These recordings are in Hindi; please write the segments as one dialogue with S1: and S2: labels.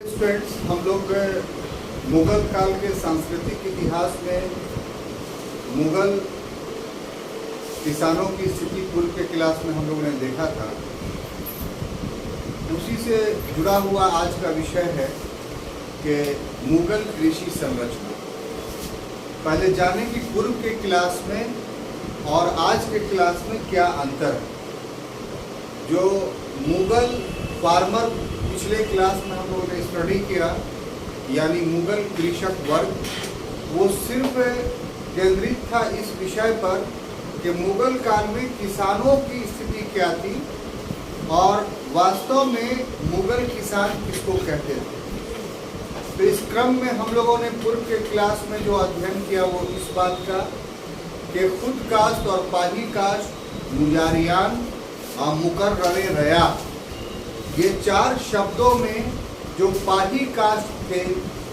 S1: स्टूडेंट्स, हम लोग मुगल काल के सांस्कृतिक इतिहास में मुगल किसानों की स्थिति पूर्व के क्लास में हम लोगों ने देखा था। उसी से जुड़ा हुआ आज का विषय है कि मुगल कृषि संरचना। पहले जाने की पूर्व के क्लास में और आज के क्लास में क्या अंतर है। जो मुगल फार्मर पिछले क्लास में हम लोगों ने स्टडी किया, यानी मुगल कृषक वर्ग, वो सिर्फ केंद्रित था इस विषय पर कि मुगल काल में किसानों की स्थिति क्या थी और वास्तव में मुगल किसान किसको कहते थे। तो इस क्रम में हम लोगों ने पूर्व के क्लास में जो अध्ययन किया वो इस बात का कि खुद काश्त और पाही काश्त, मुजारियान और मुकर्ररे रया, ये चार शब्दों में जो पाही कास्ट थे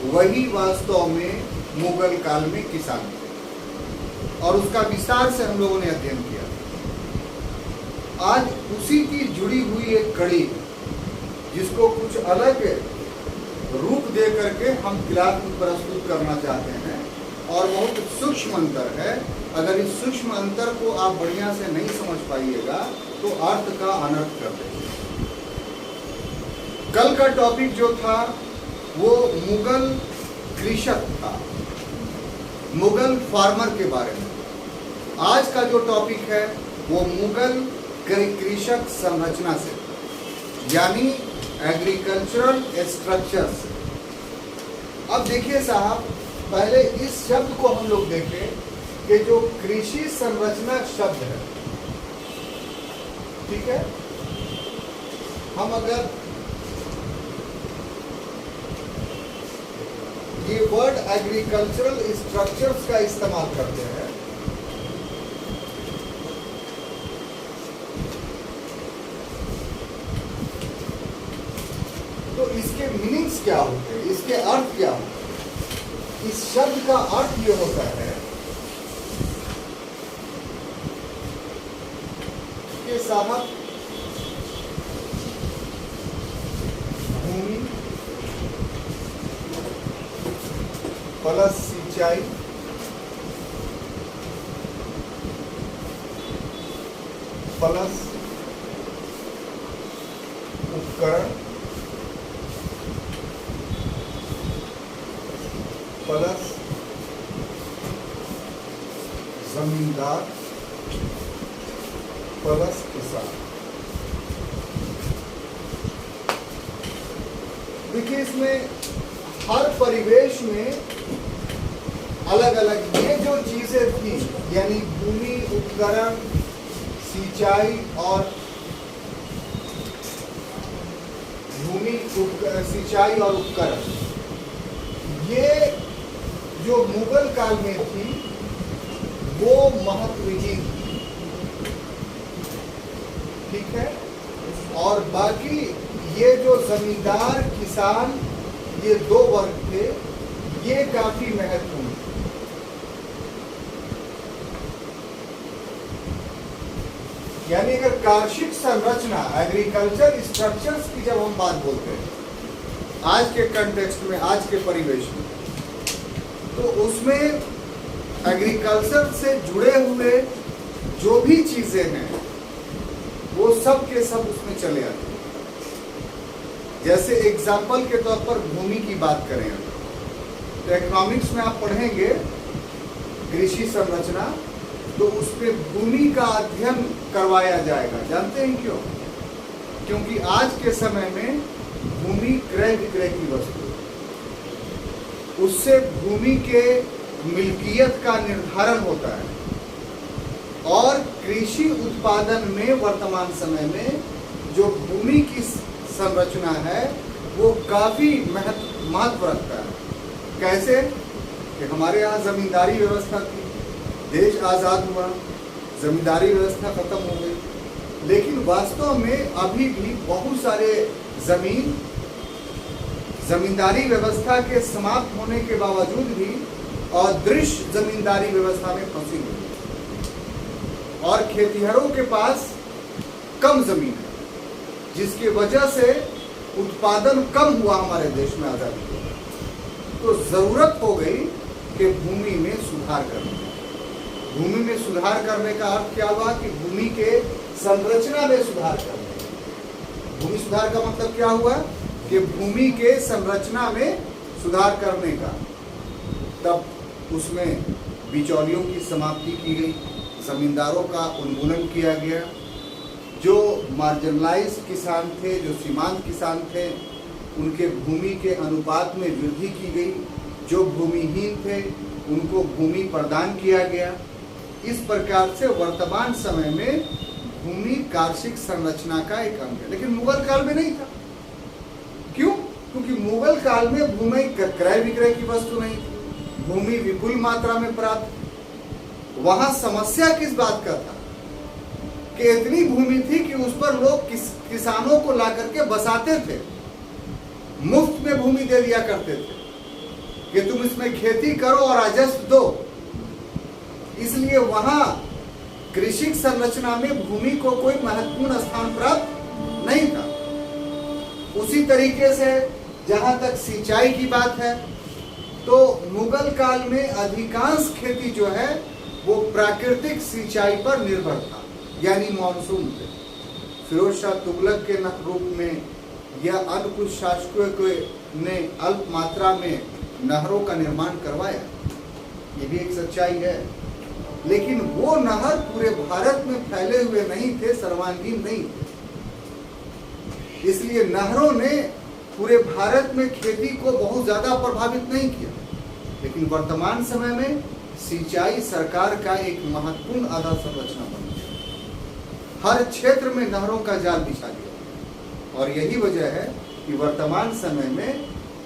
S1: वही वास्तव में मुगल काल में किसान थे और उसका विस्तार से हम लोगों ने अध्ययन किया। आज उसी की जुड़ी हुई एक कड़ी जिसको कुछ अलग रूप दे करके हम क्लास में प्रस्तुत करना चाहते हैं और बहुत सूक्ष्म अंतर है। अगर इस सूक्ष्म अंतर को आप बढ़िया से नहीं समझ पाइएगा तो अर्थ का अनर्थ कर देंगे। कल का टॉपिक जो था वो मुगल कृषक था, मुगल फार्मर के बारे में। आज का जो टॉपिक है वो मुगल कृषक संरचना से, यानी एग्रीकल्चरल स्ट्रक्चर से। अब देखिए साहब, पहले इस शब्द को हम लोग देखें कि जो कृषि संरचना शब्द है, ठीक है, हम अगर ये वर्ड एग्रीकल्चरल स्ट्रक्चर्स का इस्तेमाल करते हैं तो इसके मीनिंग्स क्या होते हैं, इसके अर्थ क्या होते हैं। इस शब्द का अर्थ ये होता है कि साहब भूमि प्लस सिंचाई प्लस उपकरण प्लस जमींदार प्लस किसान। देखिए, इसमें हर परिवेश में अलग अलग ये जो चीजें थी, यानी भूमि, उपकरण, सिंचाई और सिंचाई और उपकरण, ये जो मुगल काल में थी वो महत्वहीन थी, ठीक है। और बाकी ये जो जमींदार, किसान, ये दो वर्ग थे, ये काफी महत्वपूर्ण थे। यानी अगर कार्षिक संरचना, एग्रीकल्चर स्ट्रक्चर्स की जब हम बात बोलते हैं आज के कंटेक्स्ट में, आज के परिवेश में, तो उसमें एग्रीकल्चर से जुड़े हुए जो भी चीजें हैं वो सब के सब उसमें चले आते हैं। जैसे एग्जाम्पल के तौर पर भूमि की बात करें तो इकोनॉमिक्स में आप पढ़ेंगे कृषि संरचना, तो उस पे भूमि का अध्ययन करवाया जाएगा। जानते हैं क्यों? क्योंकि आज के समय में भूमि क्रय विक्रय की वस्तु है, उससे भूमि के मिल्कियत का निर्धारण होता है और कृषि उत्पादन में वर्तमान समय में जो भूमि की संरचना है वो काफी महत्व रखता है। कैसे कि हमारे यहाँ जमींदारी व्यवस्था थी, देश आजाद हुआ, जमींदारी व्यवस्था खत्म हो गई, लेकिन वास्तव में अभी भी बहुत सारे जमींदारी व्यवस्था के समाप्त होने के बावजूद भी अदृश्य जमींदारी व्यवस्था में फंसी हुई और खेतिहरों के पास कम जमीन है, जिसकी वजह से उत्पादन कम हुआ हमारे देश में आजादी के बाद, तो जरूरत हो गई कि भूमि में सुधार करने। भूमि में सुधार करने का अर्थ क्या हुआ कि भूमि के संरचना में सुधार करने। भूमि सुधार का मतलब क्या हुआ कि भूमि के संरचना में सुधार करने का। तब उसमें बिचौलियों की समाप्ति की गई, जमींदारों का उन्मूलन किया गया। जो मार्जिनलाइज्ड किसान थे, जो सीमांत किसान थे, उनके भूमि के अनुपात में वृद्धि की गई। जो भूमिहीन थे उनको भूमि प्रदान किया गया। इस प्रकार से वर्तमान समय में भूमि कार्षिक संरचना का एक अंग है, लेकिन मुगल काल में नहीं था। क्यों? क्योंकि मुगल काल में भूमि क्रय विक्रय की वस्तु नहीं थी, भूमि विपुल मात्रा में प्राप्त। वहां समस्या किस बात का था कि इतनी भूमि थी कि उस पर लोग किसानों को ला करके बसाते थे, मुफ्त में भूमि दे दिया करते थे कि तुम इसमें खेती करो और राजस्व दो। इसलिए वहां कृषि संरचना में भूमि को कोई महत्वपूर्ण स्थान प्राप्त नहीं था। उसी तरीके से जहां तक सिंचाई की बात है, तो मुगल काल में अधिकांश खेती जो है वो प्राकृतिक सिंचाई पर निर्भर था, यानी मानसून पे। फिरोज शाह तुगलक के रूप में या अन्य कुछ शासकों ने अल्प मात्रा में नहरों का निर्माण करवाया, ये भी एक सच्चाई है। लेकिन वो नहर पूरे भारत में फैले हुए नहीं थे, सर्वांगीण नहीं थे। इसलिए नहरों ने पूरे भारत में खेती को बहुत ज्यादा प्रभावित नहीं किया। लेकिन वर्तमान समय में सिंचाई सरकार का एक महत्वपूर्ण आधार संरचना बन गया। हर क्षेत्र में नहरों का जाल बिछा दिया, और यही वजह है कि वर्तमान समय में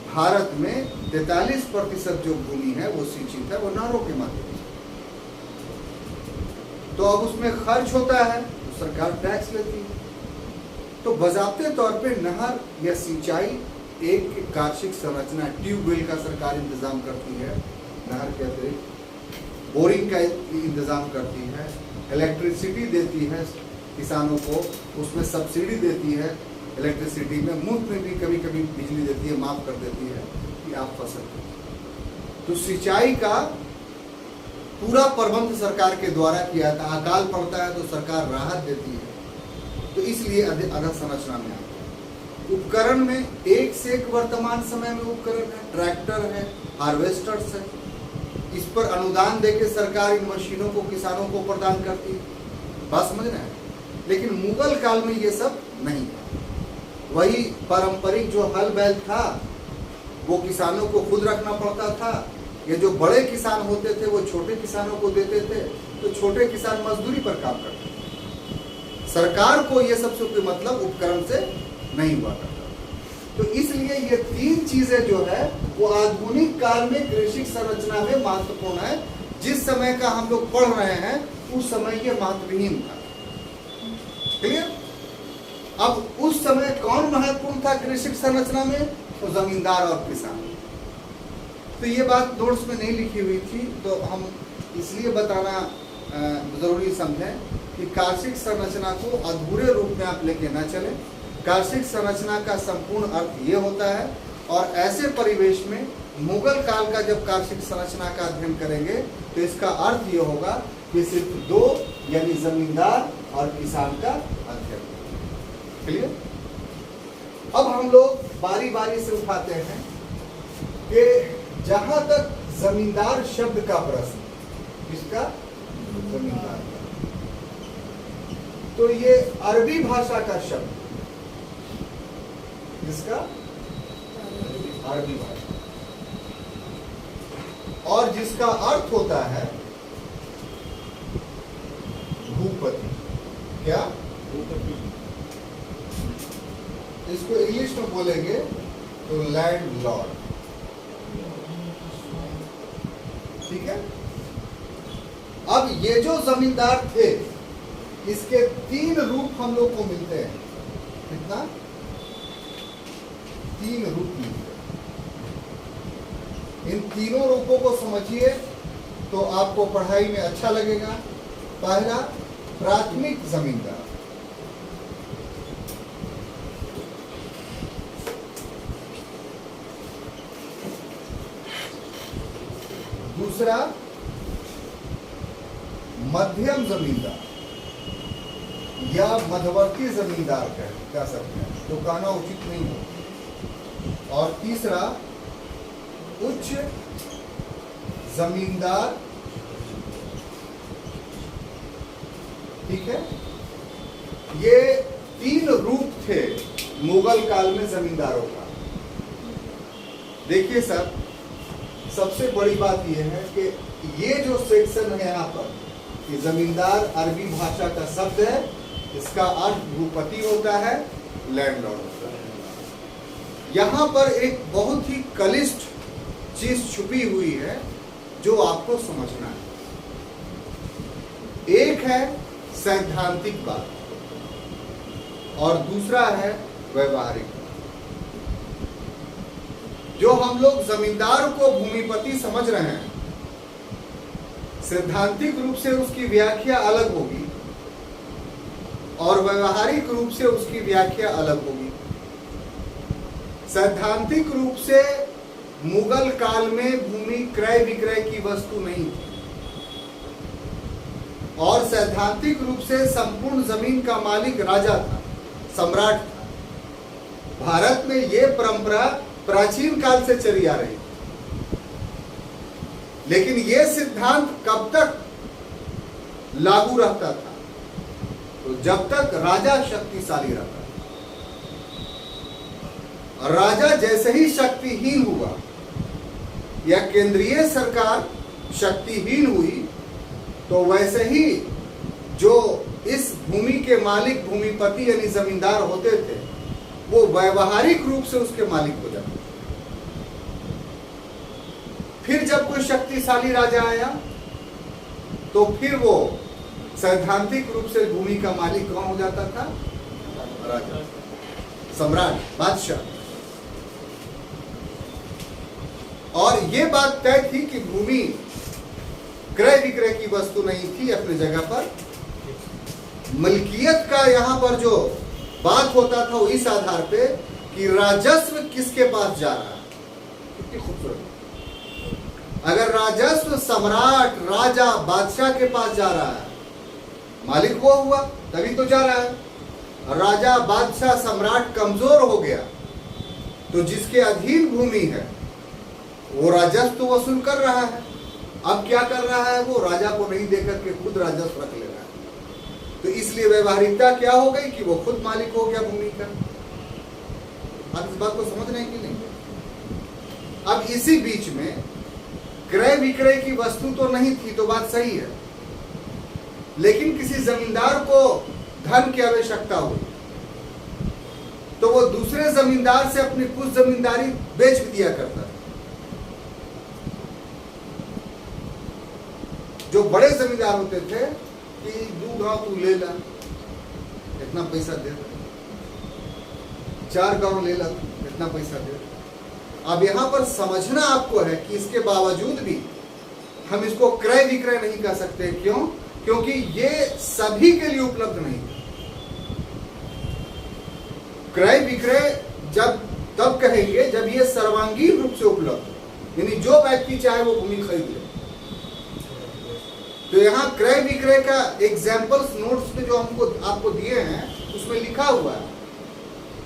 S1: भारत में 43% जो भूमि है वो सिंचित है, वो नहरों के माध्यम से। तो अब उसमें खर्च होता है तो सरकार टैक्स लेती है। तो बजाते तौर पे नहर या सिंचाई एक कार्षिक संरचना, ट्यूबवेल का सरकार इंतजाम करती है, नहर के अतिरिक्त बोरिंग का इंतजाम करती है, इलेक्ट्रिसिटी देती है किसानों को, उसमें सब्सिडी देती है, इलेक्ट्रिसिटी में मुफ्त में भी कभी कभी बिजली देती है, माफ कर देती है कि आप फसल करें। तो सिंचाई का पूरा प्रबंध सरकार के द्वारा किया था। अकाल पड़ता है तो सरकार राहत देती है, तो इसलिए अधोसंरचना में आता है। उपकरण में एक से एक वर्तमान समय में उपकरण है, ट्रैक्टर है, हार्वेस्टर्स है। इस पर अनुदान देके सरकार इन मशीनों को किसानों को प्रदान करती है। बात समझ रहे हैं? लेकिन मुगल काल में ये सब नहीं था। वही पारंपरिक जो हल बैल था वो किसानों को खुद रखना पड़ता था। ये जो बड़े किसान होते थे वो छोटे किसानों को देते थे, तो छोटे किसान मजदूरी पर काम करते थे। सरकार को ये सबसे कोई मतलब उपकरण से नहीं हुआ करता। तो इसलिए ये तीन चीजें जो है वो आधुनिक काल में कृषि संरचना में महत्वपूर्ण है। जिस समय का हम लोग पढ़ रहे हैं उस समय ये महत्वहीन था। क्लियर? अब उस समय कौन महत्वपूर्ण था कृषि संरचना में? तो जमींदार और किसान। तो ये बात नोट्स में नहीं लिखी हुई थी, तो हम इसलिए बताना जरूरी समझें कि कार्षिक संरचना को अधूरे रूप में आप लेके ना चलें। कार्षिक संरचना का संपूर्ण अर्थ ये होता है, और ऐसे परिवेश में मुगल काल का जब कार्षिक संरचना का अध्ययन करेंगे तो इसका अर्थ ये होगा कि सिर्फ दो, यानी जमींदार और किसान का अध्ययन। क्लियर? अब हम लोग बारी बारी से उठाते हैं कि जहां तक जमींदार शब्द का प्रश्न, किसका? जमींदार का। तो ये अरबी भाषा का शब्द, किसका? अरबी भाषा, और जिसका अर्थ होता है भूपति। क्या? भूपति। इसको इंग्लिश में बोलेंगे तो लैंड लॉर्ड। ठीक है? अब ये जो जमींदार थे इसके तीन रूप हम लोग को मिलते हैं। कितना? तीन रूप मिलते हैं। इन तीनों रूपों को समझिए तो आपको पढ़ाई में अच्छा लगेगा। पहला, प्राथमिक जमींदार। दूसरा मध्यम जमींदार या मध्यवर्ती जमींदार कह सकते हैं, तो कहना उचित नहीं है। और तीसरा उच्च जमींदार, ठीक है। ये 3 रूप थे मुगल काल में जमींदारों का। देखिए सर, सबसे बड़ी बात यह है कि ये जो सेक्शन है यहाँ पर, कि जमींदार अरबी भाषा का शब्द है, इसका अर्थ भूपति होता है, लैंडलॉर्ड होता है। यहाँ पर एक बहुत ही कलिष्ठ चीज छुपी हुई है जो आपको समझना है। एक है सैद्धांतिक बात और दूसरा है व्यवहारिक बात। जो हम लोग जमींदार को भूमिपति समझ रहे हैं, सैद्धांतिक रूप से उसकी व्याख्या अलग होगी और व्यवहारिक रूप से उसकी व्याख्या अलग होगी। सैद्धांतिक रूप से मुगल काल में भूमि क्रय विक्रय की वस्तु नहीं थी और सैद्धांतिक रूप से संपूर्ण जमीन का मालिक राजा था, सम्राट था। भारत में यह परंपरा प्राचीन काल से चली आ रही थी, लेकिन यह सिद्धांत कब तक लागू रहता था? तो जब तक राजा शक्तिशाली रहता था। राजा जैसे ही शक्तिहीन हुआ या केंद्रीय सरकार शक्तिहीन हुई, तो वैसे ही जो इस भूमि के मालिक भूमिपति यानी जमींदार होते थे, वो व्यवहारिक रूप से उसके मालिक हो जाते। फिर जब कोई शक्तिशाली राजा आया, तो फिर वो सैद्धांतिक रूप से भूमि का मालिक कौन हो जाता था? राजा, सम्राट, बादशाह। और ये बात तय थी कि भूमि क्रय विक्रय की वस्तु नहीं थी, अपनी जगह पर मलकियत का यहाँ पर जो बात होता था वो इस आधार पे कि राजस्व किसके पास जा रहा है। कितनी खूबसूरत। अगर राजस्व सम्राट, राजा, बादशाह के पास जा रहा है, मालिक वो हुआ तभी तो जा रहा है। राजा, बादशाह, सम्राट कमजोर हो गया तो जिसके अधीन भूमि है वो राजस्व तो वसूल कर रहा है। अब क्या कर रहा है? वो राजा को नहीं देकर के खुद राजस्व रख ले रहा है। तो इसलिए व्यवहारिकता क्या हो गई कि वो खुद मालिक हो गया भूमि का। आप इस बात को समझ रहे हैं कि नहीं? अब इसी बीच में क्रय विक्रय की वस्तु तो नहीं थी, तो बात सही है, लेकिन किसी जमींदार को धन की आवश्यकता हुई तो वो दूसरे जमींदार से अपनी कुछ जमींदारी बेच दिया करता था। जो बड़े जमींदार होते थे कि 2 गांव तू ले ला, इतना पैसा दे, 4 गांव ले ला, इतना पैसा दे। अब यहां पर समझना आपको है कि इसके बावजूद भी हम इसको क्रय विक्रय नहीं कर सकते। क्यों? क्योंकि ये सभी के लिए उपलब्ध नहीं है। क्रय विक्रय जब तब कहेंगे जब ये सर्वांगीण रूप से उपलब्ध, यानी जो व्यक्ति चाहे वो भूमि खरीद ले। तो यहाँ क्रय विक्रय का एग्जाम्पल्स नोट्स में जो हमको आपको दिए हैं उसमें लिखा हुआ है,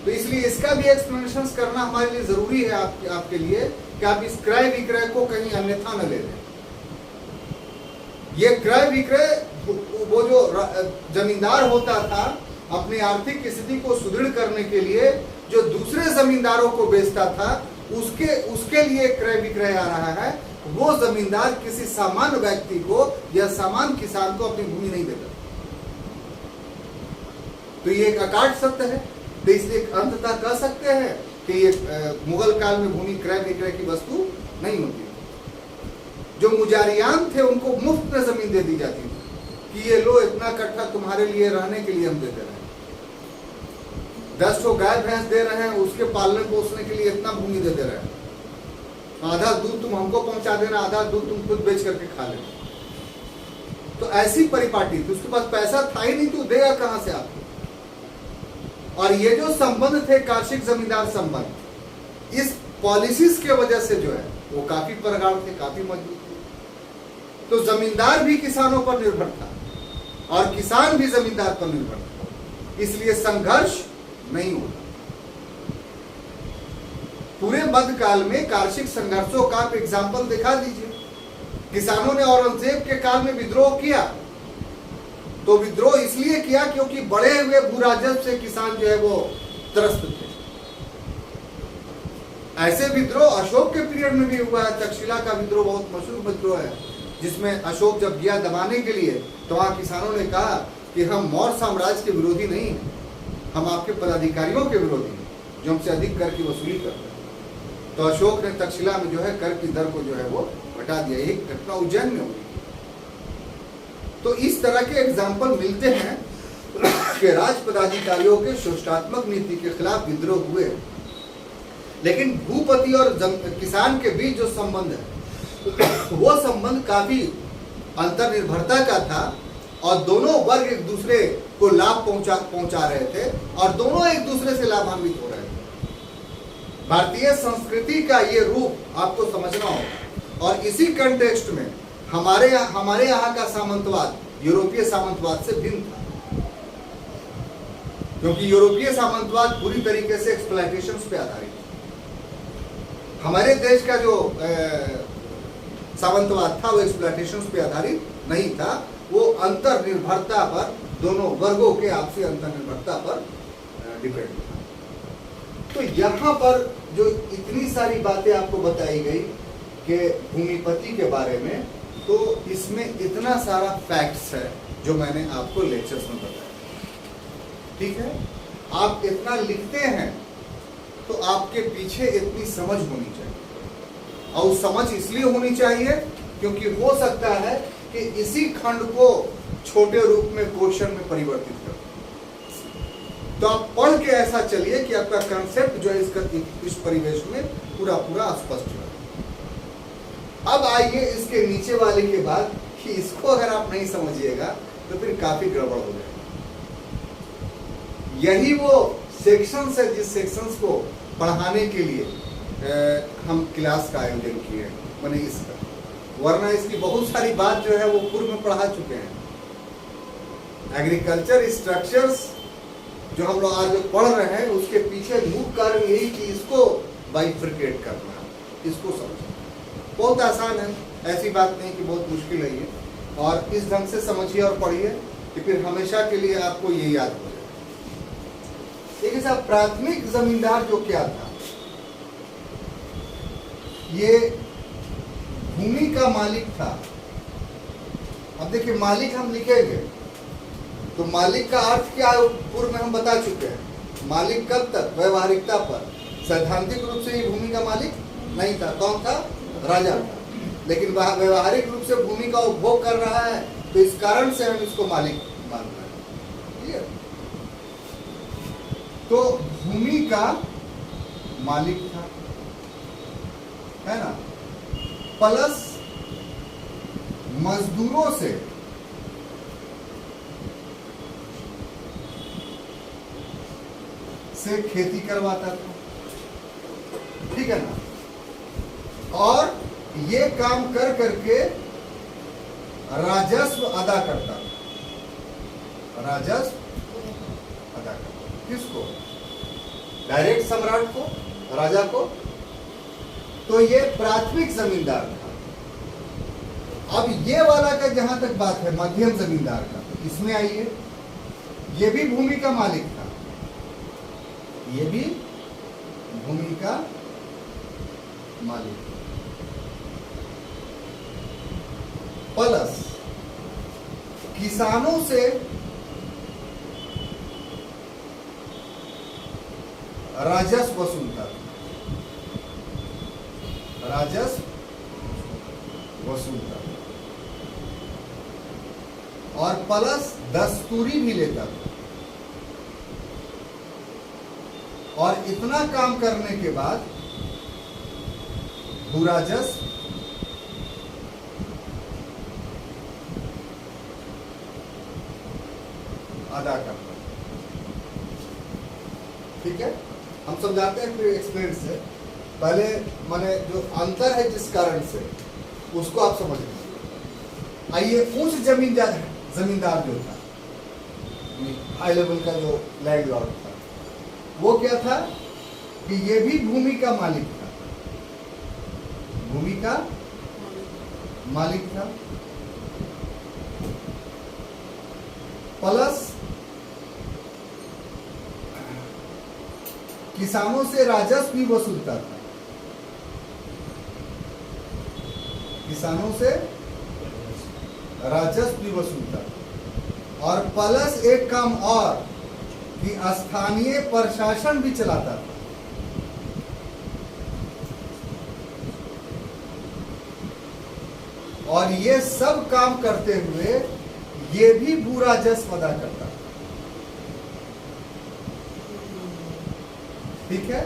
S1: तो इसलिए इसका भी एक्सप्लेनेशन करना हमारे लिए जरूरी है आपके लिए कि आप इस क्रय विक्रय को कहीं अन्यथा न ले लें। ये क्रय विक्रय वो जो जमींदार होता था अपनी आर्थिक स्थिति को सुदृढ़ करने के लिए जो दूसरे जमींदारों को बेचता था, उसके लिए क्रय विक्रय आ रहा है। वो जमींदार किसी सामान्य व्यक्ति को या सामान्य किसान को अपनी भूमि नहीं देता। तो ये एक अकाट सत्य है। तो इसलिए अंततः कह सकते हैं कि ये मुगल काल में भूमि क्रय विक्रय की वस्तु नहीं होती। जो मुजारियान थे उनको मुफ्त में जमीन दे दी जाती थी कि ये लो, इतना कट्ठा तुम्हारे लिए रहने के लिए हम दे रहे हैं। 10 ठो गाय भैंस दे रहे हैं, उसके पालने पोषने के लिए इतना भूमि दे रहे हैं। आधा दूध तुम हमको पहुंचा देना, आधा दूध तुम खुद बेच करके खा लेना। तो ऐसी परिपाटी थी। उसके पास पैसा था ही नहीं तो देगा कहां से आपको? और ये जो संबंध थे कार्षिक जमींदार संबंध, इस पॉलिसीज के वजह से जो है वो काफी प्रगाढ़ थे, काफी मजबूत थे। तो जमींदार भी किसानों पर निर्भर था और किसान भी जमींदार पर निर्भर था, इसलिए संघर्ष नहीं होता। पूरे मध्यकाल में कार्षिक संघर्षों का आप एग्जाम्पल दिखा दीजिए। किसानों ने औरंगजेब के काल में विद्रोह किया, तो विद्रोह इसलिए किया क्योंकि बढ़े हुए भूराजस्व से किसान जो है वो त्रस्त थे। ऐसे विद्रोह अशोक के पीरियड में भी हुआ है। तक्षशिला का विद्रोह बहुत मशहूर विद्रोह है, जिसमें अशोक जब गया दबाने के लिए तो वहां किसानों ने कहा कि हम मौर्य साम्राज्य के विरोधी नहीं हैं, हम आपके पदाधिकारियों के विरोधी हैं जो हमसे अधिक कर की वसूली करते हैं। तो अशोक ने तक्षशिला में जो है कर की दर को जो है वो घटा दिया। एक घटना उज्जैन में हुई। तो इस तरह के एग्जाम्पल मिलते हैं कि राज पदाधिकारियों के शोषणात्मक नीति के खिलाफ विद्रोह हुए, लेकिन भूपति और किसान के बीच जो संबंध है वो संबंध काफी अंतर्निर्भरता का था और दोनों वर्ग एक दूसरे को लाभ पहुंचा रहे थे और दोनों एक दूसरे से लाभान्वित हो रहे थे। भारतीय संस्कृति का ये रूप आपको समझना होगा और इसी कंटेक्स्ट में हमारे यहाँ का सामंतवाद यूरोपीय सामंतवाद से भिन्न था, क्योंकि यूरोपीय सामंतवाद पूरी तरीके से एक्सप्लॉयटेशन पे आधारित था। हमारे देश का जो सामंतवाद था वो एक्सप्लॉयटेशन पे आधारित नहीं था, वो अंतर्निर्भरता पर, दोनों वर्गों के आपसी अंतर्निर्भरता पर डिपेंड था। तो यहाँ पर जो इतनी सारी बातें आपको बताई गई कि भूमिपति के बारे में, तो इसमें इतना सारा फैक्ट्स है जो मैंने आपको लेक्चर्स में बताया। ठीक है, आप इतना लिखते हैं तो आपके पीछे इतनी समझ होनी चाहिए, और समझ इसलिए होनी चाहिए क्योंकि हो सकता है कि इसी खंड को छोटे रूप में क्वेश्चन में परिवर्तित कर। तो आप पढ़ के ऐसा चलिए कि आपका कंसेप्ट जो है इस परिवेश में पूरा स्पष्ट है। अब आइए इसके नीचे वाले के बाद कि इसको अगर आप नहीं समझिएगा तो फिर काफी गड़बड़ हो जाएगा। यही वो सेक्शंस है जिस सेक्शंस को पढ़ाने के लिए हम क्लास का आयोजन किए हैं, मैंने इसका, वरना इसकी बहुत सारी बात जो है वो पूर्व में पढ़ा चुके हैं। एग्रीकल्चर स्ट्रक्चर्स जो हम लोग आज पढ़ रहे हैं उसके पीछे मुख्य कारण यही कि इसको बाइफरकेट करना है, इसको समझना। बहुत आसान है, ऐसी बात नहीं कि बहुत मुश्किल है ये, और इस ढंग से समझिए और पढ़िए कि फिर हमेशा के लिए आपको ये याद हो जाए। देखिए साहब, प्राथमिक जमींदार जो क्या था, ये भूमि का मालिक था। अब देखिए मालिक हम लिखेंगे तो मालिक का अर्थ क्या है पूर्व में हम बता चुके हैं। मालिक कब तक? व्यवहारिकता पर। सैद्धांतिक रूप से ये भूमि का मालिक नहीं था। कौन था? राजा था। लेकिन वह व्यवहारिक रूप से भूमि का उपभोग कर रहा है, तो इस कारण से हम इसको मालिक मान रहे हैं। क्लियर? तो भूमि का मालिक था, है ना, प्लस मजदूरों से खेती करवाता था। ठीक है ना, और ये काम कर करके राजस्व अदा करता था। राजस्व अदा करता। किसको? डायरेक्ट सम्राट को, राजा को। तो ये प्राथमिक जमींदार था। अब ये वाला का जहां तक बात है मध्यम जमींदार का, इसमें आइए, ये भी भूमि का मालिक था, ये भी भूमि का मालिक, प्लस किसानों से राजस्व वसूलता था। राजस्व वसूलता था और प्लस दस्तूरी भी लेता था। और इतना काम करने के बाद भूराजस्व अदा करता। ठीक है, हम समझाते हैं फिर एक्सपीरियंस से। पहले माने जो अंतर है जिस कारण से, उसको आप समझ लीजिए। ये उच्च जमींदार जो था, हाई लेवल का जो लैंडलॉर्ड था, वो क्या था कि ये भी भूमि का मालिक था, भूमि का मालिक था, प्लस किसानों से राजस्व भी वसूलता था, किसानों से राजस्व भी वसूलता था, और प्लस एक काम और कि स्थानीय प्रशासन भी चलाता था। और ये सब काम करते हुए ये भी भू राजस्व अदा करता था। ठीक है,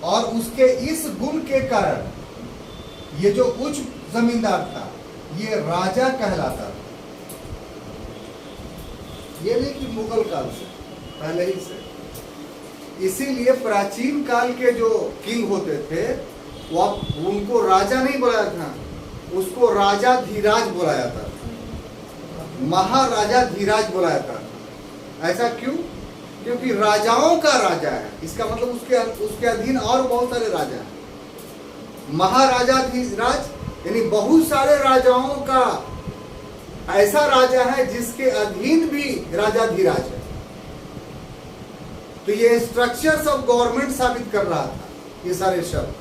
S1: और उसके इस गुण के कारण ये जो उच्च जमींदार था ये राजा कहलाता था। ये नहीं कि मुगल काल से, पहले ही से। इसीलिए प्राचीन काल के जो किंग होते थे वो उनको राजा नहीं बुलाया था, उसको राजा धीराज बुलाया था, महाराजा धीराज बुलाया था। ऐसा क्यों? क्योंकि राजाओं का राजा है, इसका मतलब उसके अधीन और बहुत सारे राजा हैं। महाराजा धीराज यानी बहुत सारे राजाओं का ऐसा राजा है जिसके अधीन भी राजा धीराज है। तो ये स्ट्रक्चर्स ऑफ गवर्नमेंट साबित कर रहा था ये सारे शब्द।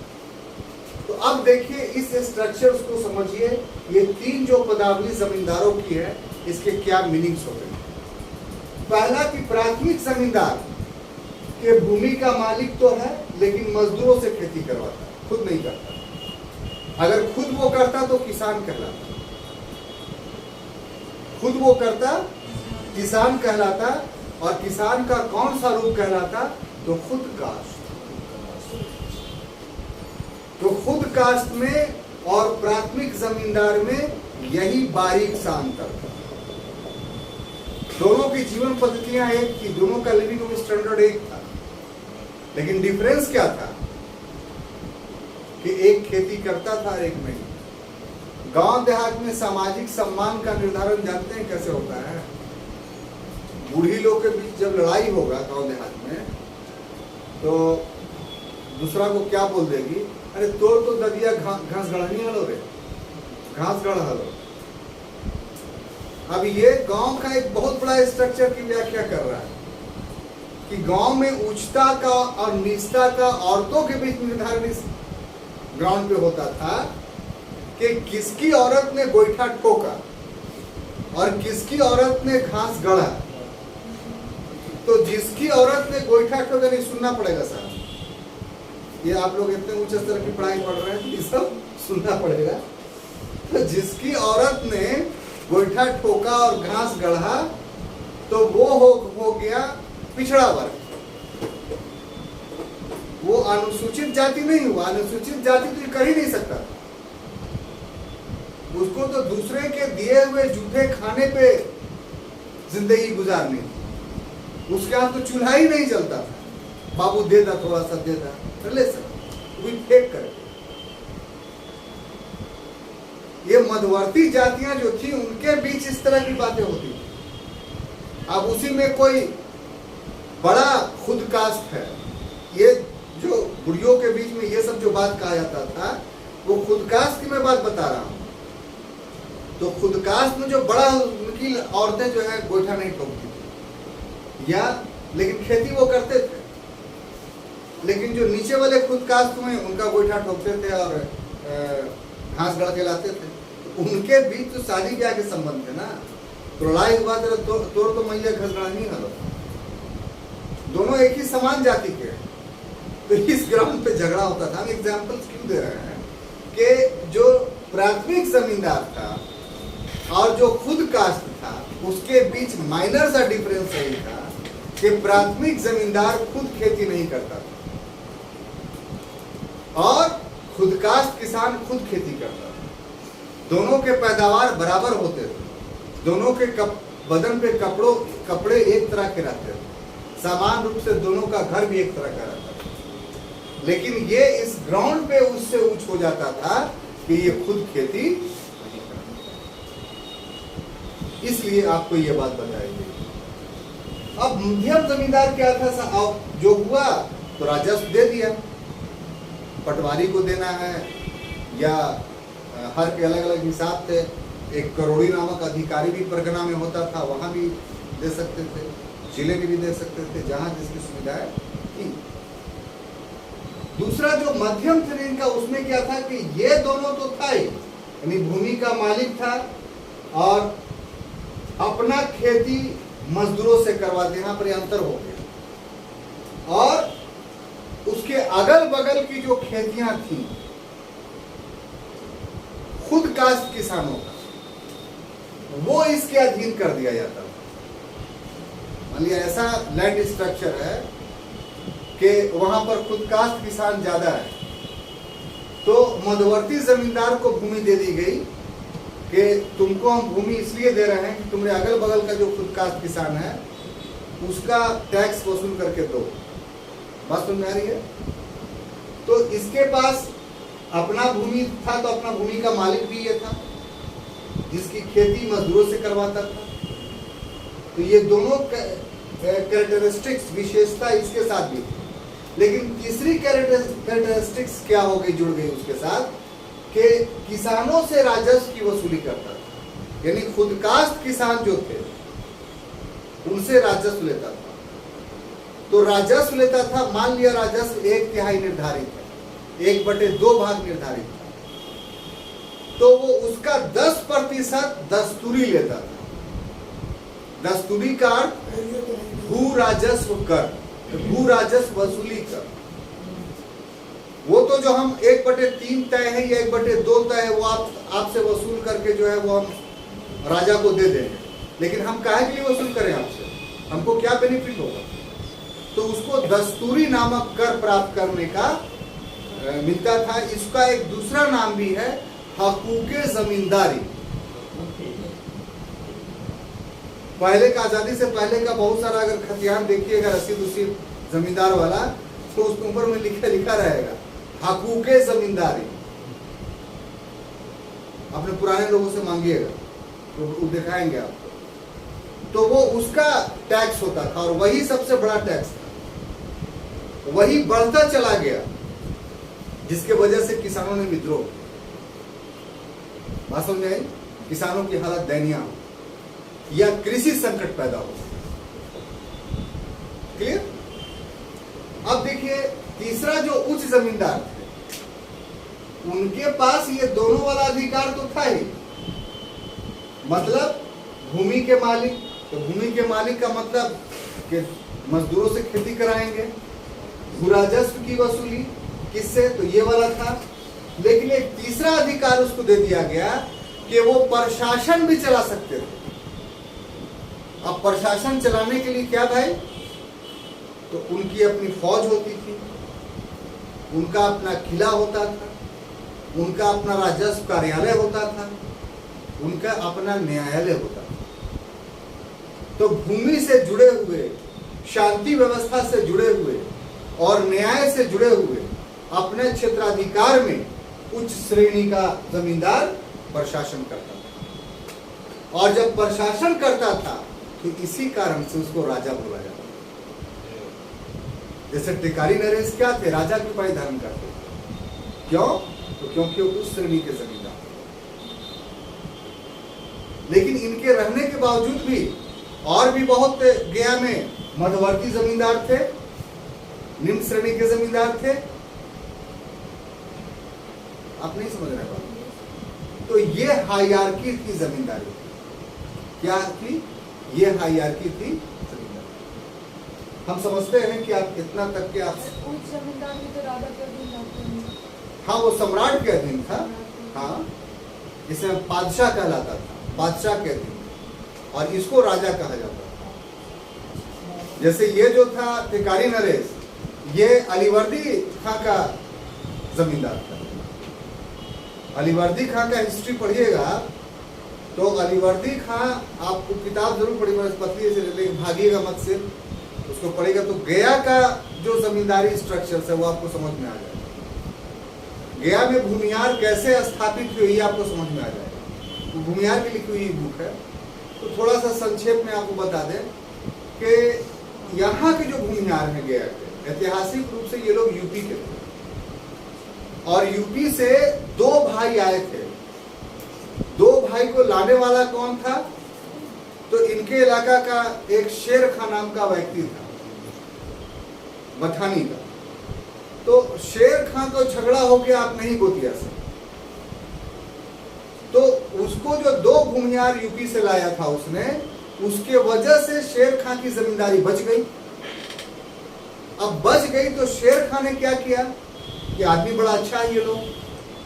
S1: तो अब देखिए इस स्ट्रक्चर्स को समझिए, ये तीन जो पदावली जमींदारों की है इसके क्या मीनिंग्स होते हैं। पहला कि प्राथमिक जमींदार के भूमि का मालिक तो है लेकिन मजदूरों से खेती करवाता है, खुद नहीं करता। अगर खुद वो करता तो किसान कहलाता, खुद वो करता किसान कहलाता। और किसान का कौन सा रूप कहलाता? तो खुद कास्ट। तो खुद कास्ट में और प्राथमिक जमींदार में यही बारीक सा अंतर था। दोनों की जीवन पद्धतियां एक थी, दोनों का लिविंग स्टैंडर्ड एक था, लेकिन डिफरेंस क्या था कि एक खेती करता था और एक नहीं। गांव देहात में सामाजिक सम्मान का निर्धारण जानते हैं कैसे होता है? बूढ़ी लोग के बीच जब लड़ाई होगा गांव देहात में तो दूसरा को क्या बोल देगी? अरे तोर तो ददिया घास गढ़नी हलो रे, घास गढ़ हलो। अब ये गांव का एक बहुत बड़ा स्ट्रक्चर की व्याख्या कर रहा है कि गांव में उच्चता का और नीचता का औरतों के बीच निर्धारण इस ग्राउंड पे होता था कि किसकी औरत ने गोईठा ठोका और किसकी औरत ने घास गढ़ा। तो जिसकी औरत ने गोईठा ठोका, नहीं सुनना पड़ेगा साहब, ये आप लोग इतने उच्च स्तर की पढ़ाई पढ़ रहे हैं, ये सब सुनना पड़ेगा। तो जिसकी औरत ने गोईठा ठोका और घास गढ़ा तो वो हो गया पिछड़ा वर्ग, वो अनुसूचित जाति नहीं हुआ। अनुसूचित जाति तो कर ही नहीं सकता, उसको तो दूसरे के दिए हुए जूठे खाने पे जिंदगी गुजारनी थी। उसके हाथ तो चूल्हा ही नहीं जलता था, बाबू दे दा थोड़ा सा, दे दा ले सर, वो फेंक कर। ये मध्यवर्ती जातियां जो थी उनके बीच इस तरह की बातें होती थी। अब उसी में कोई बड़ा खुद कास्ट है, ये जो बुढ़ियों के बीच में ये सब जो बात कहा जाता था वो खुद कास्ट की मैं बात बता रहा हूं। तो खुद कास्ट में जो बड़ा उनकी औरतें जो है गोईठा नहीं ठोकती थी या, लेकिन खेती वो करते थे। लेकिन जो नीचे वाले खुद कास्ट में उनका गोईठा ठोकते थे और घास गढ़ के लाते थे, तो उनके बीच तो शादी ब्याह के संबंध थे ना। तो लड़ाई हुआ तोड़ तो मैया घस गढ़ा नहीं हलो, दोनों एक ही समान जाति के। तो इस ग्राउंड पे झगड़ा होता था। हम एग्जाम्पल्स क्यों दे रहे हैं कि जो प्राथमिक जमींदार था और जो खुद कास्ट था उसके बीच माइनर सा डिफरेंस यही था कि प्राथमिक जमींदार खुद खेती नहीं करता था और खुद कास्ट किसान खुद खेती करता था। दोनों के पैदावार बराबर होते थे, दोनों के बदन पे कपड़े एक तरह के रहते थे, समान रूप से दोनों का घर भी एक तरह का रहता था। लेकिन ये इस ग्राउंड पे उससे उच्च हो जाता था कि ये खुद खेती नहीं करता। इसलिए आपको ये बात बताई गई। अब मध्यम जमींदार क्या था, अब जो हुआ तो राजस्व दे दिया, पटवारी को देना है या हर के अलग अलग हिसाब थे। एक करोड़ी नामक अधिकारी भी परगना में होता था, वहां भी दे सकते थे, जिले में भी दे सकते थे, जहां जिसकी सुविधाएं थी। दूसरा जो मध्यम श्रेणी का, उसमें क्या था कि ये दोनों तो था ही, यानी भूमि का मालिक था और अपना खेती मजदूरों से करवाते, यहाँ पर अंतर हो गया। और उसके अगल बगल की जो खेतियां थी खुद काश्त किसानों का, वो इसके अधीन कर दिया जाता था। मान लिया ऐसा लैंड स्ट्रक्चर है कि वहां पर खुद काश्त किसान ज्यादा है, तो मध्यवर्ती जमींदार को भूमि दे दी गई कि तुमको हम भूमि इसलिए दे रहे हैं कि तुम्हारे अगल बगल का जो खुद काश्त किसान है उसका टैक्स वसूल करके दो। बात समझ आ रही है? तो इसके पास अपना भूमि था, तो अपना भूमि का मालिक भी ये था जिसकी खेती मजदूरों से करवाता था। तो ये दोनों कैरेक्टरिस्टिक्स, विशेषता इसके साथ भी थी। लेकिन तीसरी कैरेक्टरिस्टिक्स क्या हो गई, जुड़ गई उसके साथ, कि किसानों से राजस्व की वसूली करता था, यानी खुद काश्त किसान जो थे उनसे राजस्व लेता था। तो राजस्व लेता था, मान लिया राजस्व 1/3 निर्धारित है, 1/2 भाग निर्धारित था, तो वो उसका 10% दस्तूरी लेता था। दस्तूरी का अर्थ भू राजस्व कर, भू राजस्व वसूली कर। वो तो जो हम 1/3 तय है या 1/2 तय है, वो आपसे वसूल करके जो है वो हम राजा को दे देंगे। लेकिन हम काहे के लिए वसूल करें आपसे, हमको क्या बेनिफिट होगा? तो उसको दस्तूरी नामक कर प्राप्त करने का मिलता था। इसका एक दूसरा नाम भी है हकूके जमींदारी। पहले का, आजादी से पहले का बहुत सारा अगर खतियान देखिएगा रसीद उसीद जमींदार वाला, तो उसके ऊपर में लिखा रहेगा हकूके जमींदारी। अपने पुराने लोगों से मांगिएगा तो वो दिखाएंगे आपको। तो वो उसका टैक्स होता था और वही सबसे बड़ा टैक्स था, वही बढ़ता चला गया, जिसके वजह से किसानों ने विद्रोह। बात समझ आई? किसानों की हालत दयनीय हो या कृषि संकट पैदा हो। क्लियर? अब देखिए तीसरा जो उच्च जमींदार थे, उनके पास ये दोनों वाला अधिकार तो था ही, मतलब भूमि के मालिक। तो भूमि के मालिक का मतलब कि मजदूरों से खेती कराएंगे, भूराजस्व की वसूली किससे, तो ये वाला था। लेकिन एक तीसरा अधिकार उसको दे दिया गया कि वो प्रशासन भी चला सकते थे। अब प्रशासन चलाने के लिए क्या भाई, तो उनकी अपनी फौज होती थी, उनका अपना किला होता था, उनका अपना राजस्व कार्यालय होता था, उनका अपना न्यायालय होता था। तो भूमि से जुड़े हुए, शांति व्यवस्था से जुड़े हुए और न्याय से जुड़े हुए अपने क्षेत्राधिकार में उच्च श्रेणी का जमींदार प्रशासन करता था। और जब प्रशासन करता था तो इसी कारण से उसको राजा बोला जाता। जैसे टिकारी नरेश क्या थे, राजा की उपाधि धारण करते थे। क्यों? तो क्योंकि वो उस श्रेणी के जमींदार। लेकिन इनके रहने के बावजूद भी और भी बहुत गया में मध्यवर्ती जमींदार थे, निम्न श्रेणी के जमींदार थे। आप नहीं समझ रहे बात? तो ये हायरार्की थी जमींदारी। क्या थी? ये हायरार्की थी जमींदारी। हम समझते हैं कि आप इतना तक के आप
S2: उच्च जमींदार भी तो राजा के अधीन रहते हैं।
S1: हाँ, वो सम्राट के अधीन था। हाँ, इसे बादशाह कहलाता था, बादशाह के अधीन, और इसको राजा कहा जाता था। जैसे ये जो था टिकारी नरेश, ये अलीवर्दी खां का जमींदार था। अलीवर्दी खां का हिस्ट्री पढ़िएगा तो अलीवर्दी खां, आपको किताब जरूर पढ़ी, पतली से लेकिन भागिएगा मत से, उसको पढ़ेगा तो गया का जो जमींदारी स्ट्रक्चर है वो आपको समझ में आ जाएगा। गया में भूमियार कैसे स्थापित हुई आपको समझ में आ जाएगा। तो भूमियार की लिखी हुई बुक है, तो थोड़ा सा संक्षेप में आपको बता दें कि यहाँ के जो भूमिहार हैं गया के, ऐतिहासिक रूप से ये लोग यूपी के थे और यूपी से 2 भाई आए थे। 2 भाई को लाने वाला कौन था? तो इनके इलाका का एक शेर खां नाम का व्यक्ति था, मथानी का। तो शेर खां को झगड़ा हो गया आप नहीं गोतिया से, तो उसको जो 2 भूमिहार यूपी से लाया था उसने, उसके वजह से शेर खां की जमींदारी बच गई। अब बच गई तो शेर खां ने क्या किया कि आदमी बड़ा अच्छा है ये लोग,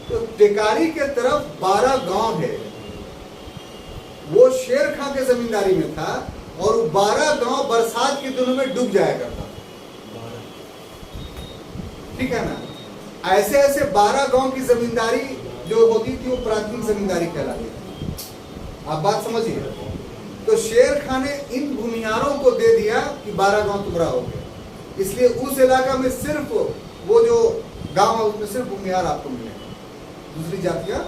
S1: तो टेकारी के तरफ 12 गांव है, वो शेर खां के जमींदारी में था और 12 गांव बरसात के दिनों में डूब जाया करता। ठीक है ना? ऐसे ऐसे 12 गांव की जमींदारी जो होती थी वो प्राथमिक जमींदारी कहलाती थी। आप बात समझिए। तो शेर खां ने इन भूमिहारों को दे दिया कि 12 गांव तुम्हारा हो गया, इसलिए उस इलाका में सिर्फ वो जो गांव है उसमें सिर्फ भूमिहार आपको मिलेंगे, दूसरी जातियां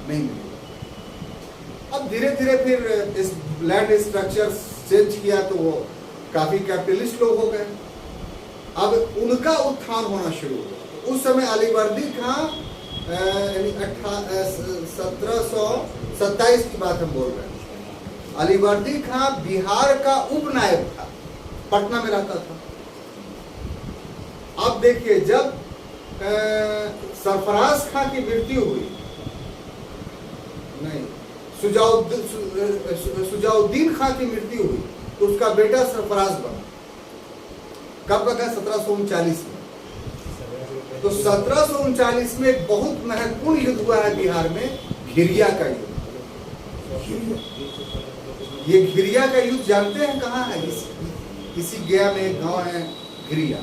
S1: नहीं मिलेंगी। अब धीरे धीरे फिर इस लैंड स्ट्रक्चर चेंज किया तो वो काफी कैपिटलिस्ट लोग हो गए। अब उनका उत्थान होना शुरू हुआ। उस समय अलीवर्दी खां 1727 की बात हम बोल रहे हैं। अलीवर्दी खां बिहार का उपनायक था, पटना में रहता था। अब देखिए जब सरफराज खां की मृत्यु हुई, नहीं सुजाउद्दीन खां की मृत्यु हुई तो उसका बेटा सरफराज बना। कब का? 1739 में। तो 1739 में एक बहुत महत्वपूर्ण युद्ध हुआ है बिहार में, घिरिया का युद्ध। ये घिरिया का युद्ध जानते हैं कहाँ है? इसी गया में एक गांव है घिरिया,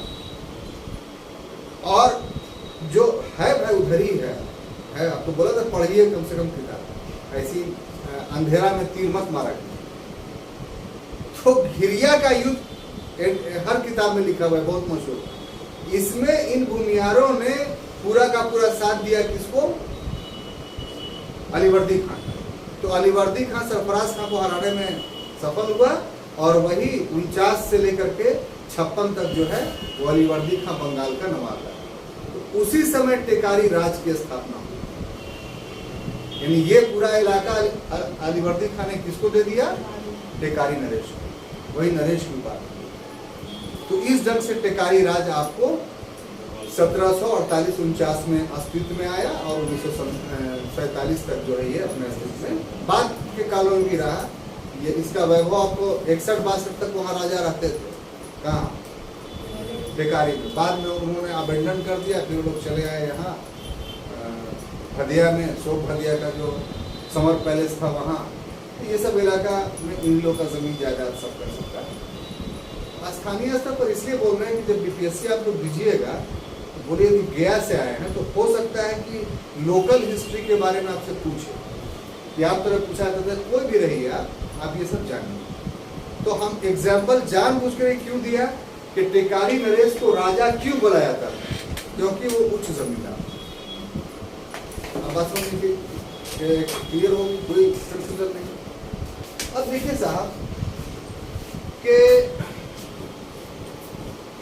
S1: और जो है भाई उधर ही है। आपको बोला था पढ़िए कम से कम किताब, ऐसी अंधेरा में तीर मत मारा। तो घिरिया का युद्ध हर किताब में लिखा हुआ है, बहुत मशहूर। इसमें इन भूमिहारों ने पूरा का पूरा साथ दिया किसको? अलीवर्दी खान। तो अलीवर्दी खान सरफराज खान को हराने में सफल हुआ और वही 49 से लेकर के 56 तक जो है वो अलीवर्दी खान बंगाल का नवाब है। तो उसी समय टेकारी राज की स्थापना हुई, यानी ये पूरा इलाका अलीवर्दी खान ने किसको दे दिया? टेकारी नरेश को, वही नरेश की बात। तो इस ढंग से टेकारी राज आपको 1748-49 में अस्तित्व में आया और 1947 तक जो है ये अपने अस्तित्व में बाद के कालों में भी रहा। ये इसका वैभव आपको 61-62 तक वहाँ राजा रहते थे। कहाँ? टेकारी में। बाद में उन्होंने अबेंडन कर दिया, फिर लोग चले आए यहाँ हदिया में, शोक हदिया का जो समर पैलेस था वहाँ। ये सब इलाका में इन लोग का जमीन जायदाद सब कर सकता है। स्थानीय स्तर पर इसलिए बोल रहे हैं कि जब बीपीएससी आप लोग दीजिएगा तो बोलिए कि गया से आए हैं, तो हो सकता है कि लोकल हिस्ट्री के बारे में आपसे पूछे या आप तरह पूछा करते कोई भी रही आप ये सब जानिए। तो हम एग्जाम्पल जानबूझकर क्यों दिया कि टेकारी नरेश को राजा क्यों बोला जाता है? क्योंकि वो उच्च जमींदार। अब बात समझिए, क्लियर होगी, कोई कंफ्यूजन नहीं। अब देखिए साहब कि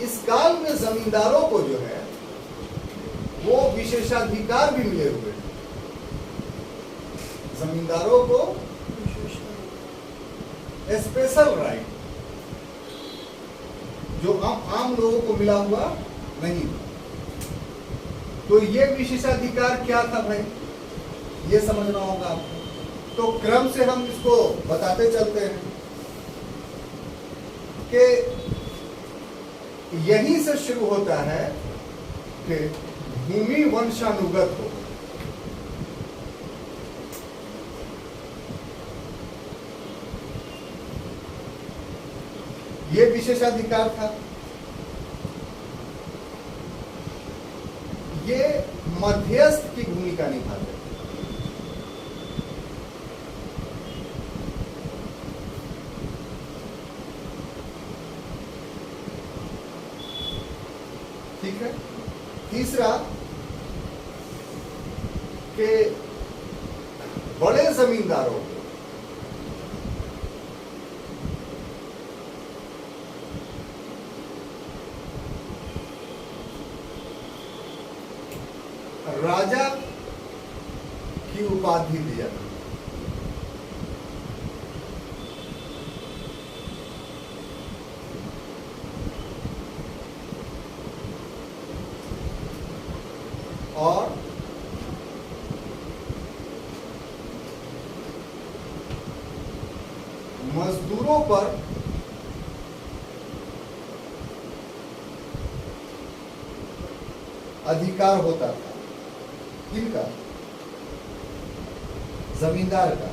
S1: इस काल में जमींदारों को जो है वो विशेषाधिकार भी मिले हुए हैं। जमींदारों को स्पेशल राइट जो आम लोगों को मिला हुआ नहीं। तो ये विशेषाधिकार क्या था भाई, ये समझना होगा आपको। तो क्रम से हम इसको बताते चलते हैं कि यहीं से शुरू होता है कि भूमि वंशानुगत हो। ये विशेषाधिकार था। ये मध्यस्थ की भूमिका निभाते। ठीक है। तीसरा कि बड़े जमींदारों को की उपाधि दिया। और मजदूरों पर अधिकार होता था। किनका? जमींदार का।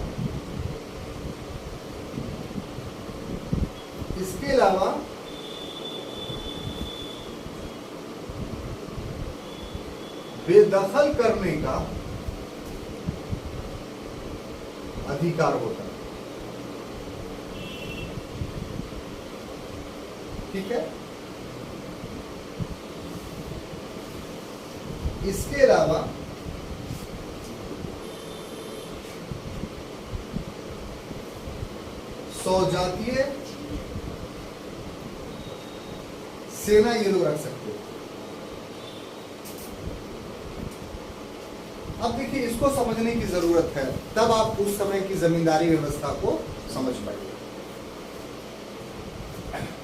S1: इसके अलावा बेदखल करने का अधिकार होता है। ठीक है। इसके अलावा सौजातीय सेना ये लोग रख सकते हो। अब देखिए, इसको समझने की जरूरत है, तब आप उस समय की जमींदारी व्यवस्था को समझ पाएंगे।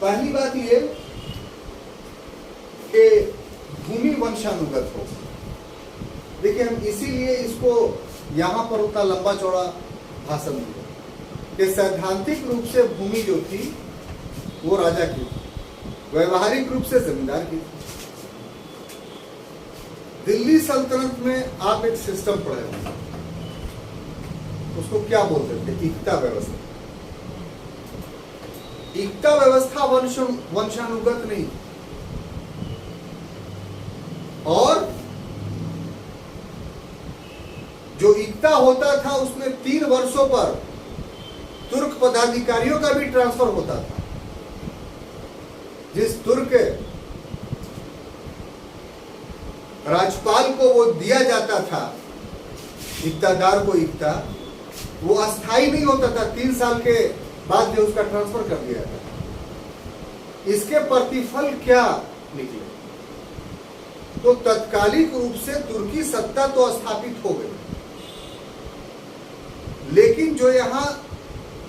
S1: पहली बात ये कि भूमि वंशानुगत हो। देखिए, हम इसीलिए इसको यहां पर उतना लंबा चौड़ा भाषण दिया कि सैद्धांतिक रूप से भूमि जो थी वो राजा की थी, व्यवहारिक रूप से जमींदार की थी। दिल्ली सल्तनत में आप एक सिस्टम पढ़े होंगे, उसको क्या बोलते थे? इक्ता व्यवस्था। इक्ता व्यवस्था वंशानुगत नहीं, और जो इक्ता होता था उसमें 3 वर्षों पर तुर्क पदाधिकारियों का भी ट्रांसफर होता था। जिस तुर्क राजपाल को वो दिया जाता था, इक्तादार को इक्ता, वो अस्थाई नहीं होता था, 3 साल के बाद जो उसका ट्रांसफर कर दिया था। इसके प्रतिफल क्या निकले? तो तत्कालिक रूप से तुर्की सत्ता तो स्थापित हो गई, लेकिन जो यहां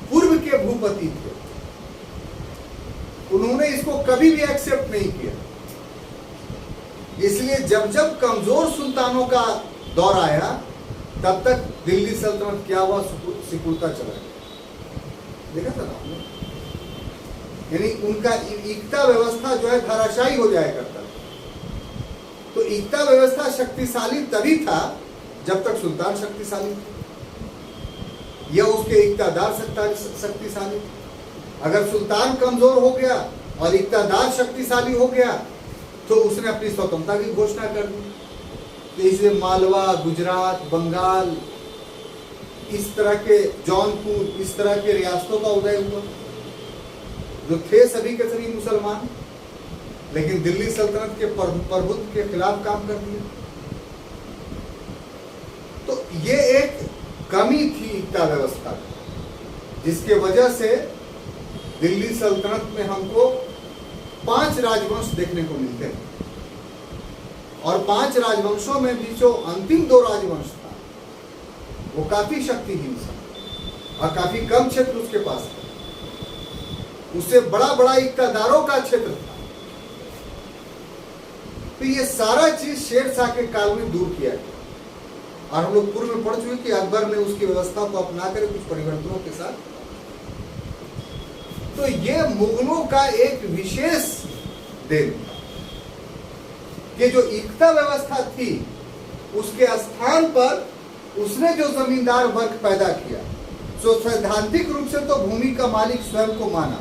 S1: पूर्व के भूपति थे उन्होंने इसको कभी भी एक्सेप्ट नहीं किया। इसलिए जब जब कमजोर सुल्तानों का दौर आया, तब तक दिल्ली सल्तनत क्या हुआ? सिकुड़ता चला गया। देखा था ना आपने? यानी उनका इक्ता व्यवस्था जो है धराशायी हो जाया करता। तो इक्ता व्यवस्था शक्तिशाली तभी था जब तक सुल्तान शक्तिशाली थे या उसके इक्तादार शक्तिशाली। अगर सुल्तान कमजोर हो गया और इक्तादार शक्तिशाली हो गया तो उसने अपनी स्वतंत्रता की घोषणा कर दी। तो इसलिए मालवा, गुजरात, बंगाल, इस तरह के जौनपुर, इस तरह के रियासतों का उदय हुआ, जो थे सभी के सभी मुसलमान, लेकिन दिल्ली सल्तनत के प्रभुत्व के खिलाफ काम कर दिया। तो ये एक कमी थी इक्ता व्यवस्था की, जिसके वजह से दिल्ली सल्तनत में हमको 5 राजवंश देखने को मिलते हैं, और 5 राजवंशों में भी जो अंतिम 2 राजवंश था वो काफी शक्तिहीन था और काफी कम क्षेत्र उसके पास था। उससे बड़ा बड़ा इक्तादारों का क्षेत्र था। तो ये सारा चीज शेर शाह के काल में दूर किया गया, और हम लोग पूर्व में पढ़ चुके कि अकबर ने उसकी व्यवस्था को अपना कर कुछ परिवर्तनों के साथ। तो ये मुगलों का एक विशेष देन था कि जो इक्ता व्यवस्था थी उसके स्थान पर उसने जो जमींदार वर्ग पैदा किया, जो सैद्धांतिक रूप से तो भूमि का मालिक स्वयं को माना,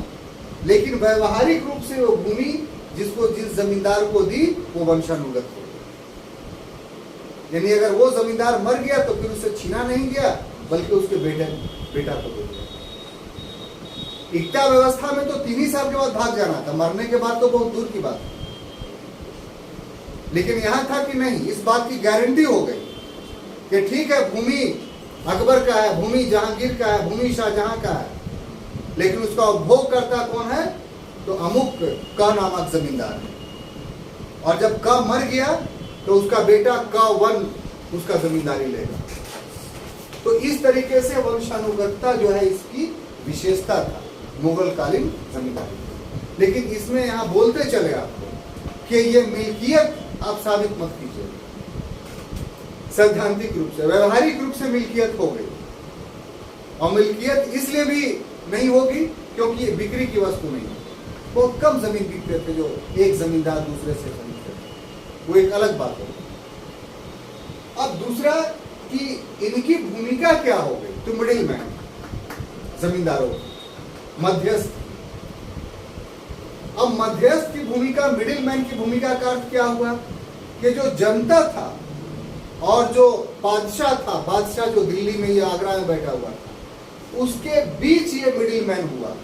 S1: लेकिन व्यवहारिक रूप से वो भूमि जिस जमींदार को दी वो वंशानुगत हो। यानी अगर वो जमींदार मर गया तो फिर उसे छीना नहीं गया, बल्कि उसके बेटा को दे दिया। इक्ता व्यवस्था में तो 3 ही साल के बाद भाग जाना था, मरने के बाद तो बहुत दूर की बात है। लेकिन यहां था कि नहीं, इस बात की गारंटी हो गई कि ठीक है, भूमि अकबर का है, भूमि जहांगीर का है, भूमि शाहजहां का है, लेकिन उसका उपभोग करता कौन है? तो अमुक का नामक जमींदार है। और जब का मर गया तो उसका बेटा का 1 उसका जमींदारी लेगा। तो इस तरीके से वंशानुगतता जो है इसकी विशेषता था मुगलकालीन जमींदारी। लेकिन इसमें यहाँ बोलते चले आपको कि ये मिल्कियत आप साबित मत कीजिए। सैद्धांतिक रूप से, व्यवहारिक रूप से मिल्कियत हो गई, और मिल्कियत इसलिए भी नहीं होगी क्योंकि ये बिक्री की वस्तु नहीं है। बहुत कम जमीन बिकते थे जो एक जमींदार दूसरे से खरीदते थे, वो एक अलग बात है। अब दूसरा कि इनकी भूमिका क्या हो गई, तो मिडिल मैन, जमींदारों मध्यस्थ। अब मध्यस्थ की भूमिका, मिडिल मैन की भूमिका का अर्थ क्या हुआ कि जो जनता था और जो बादशाह था, बादशाह जो दिल्ली में या आगरा में बैठा हुआ था, उसके बीच ये मिडिल मैन हुआ।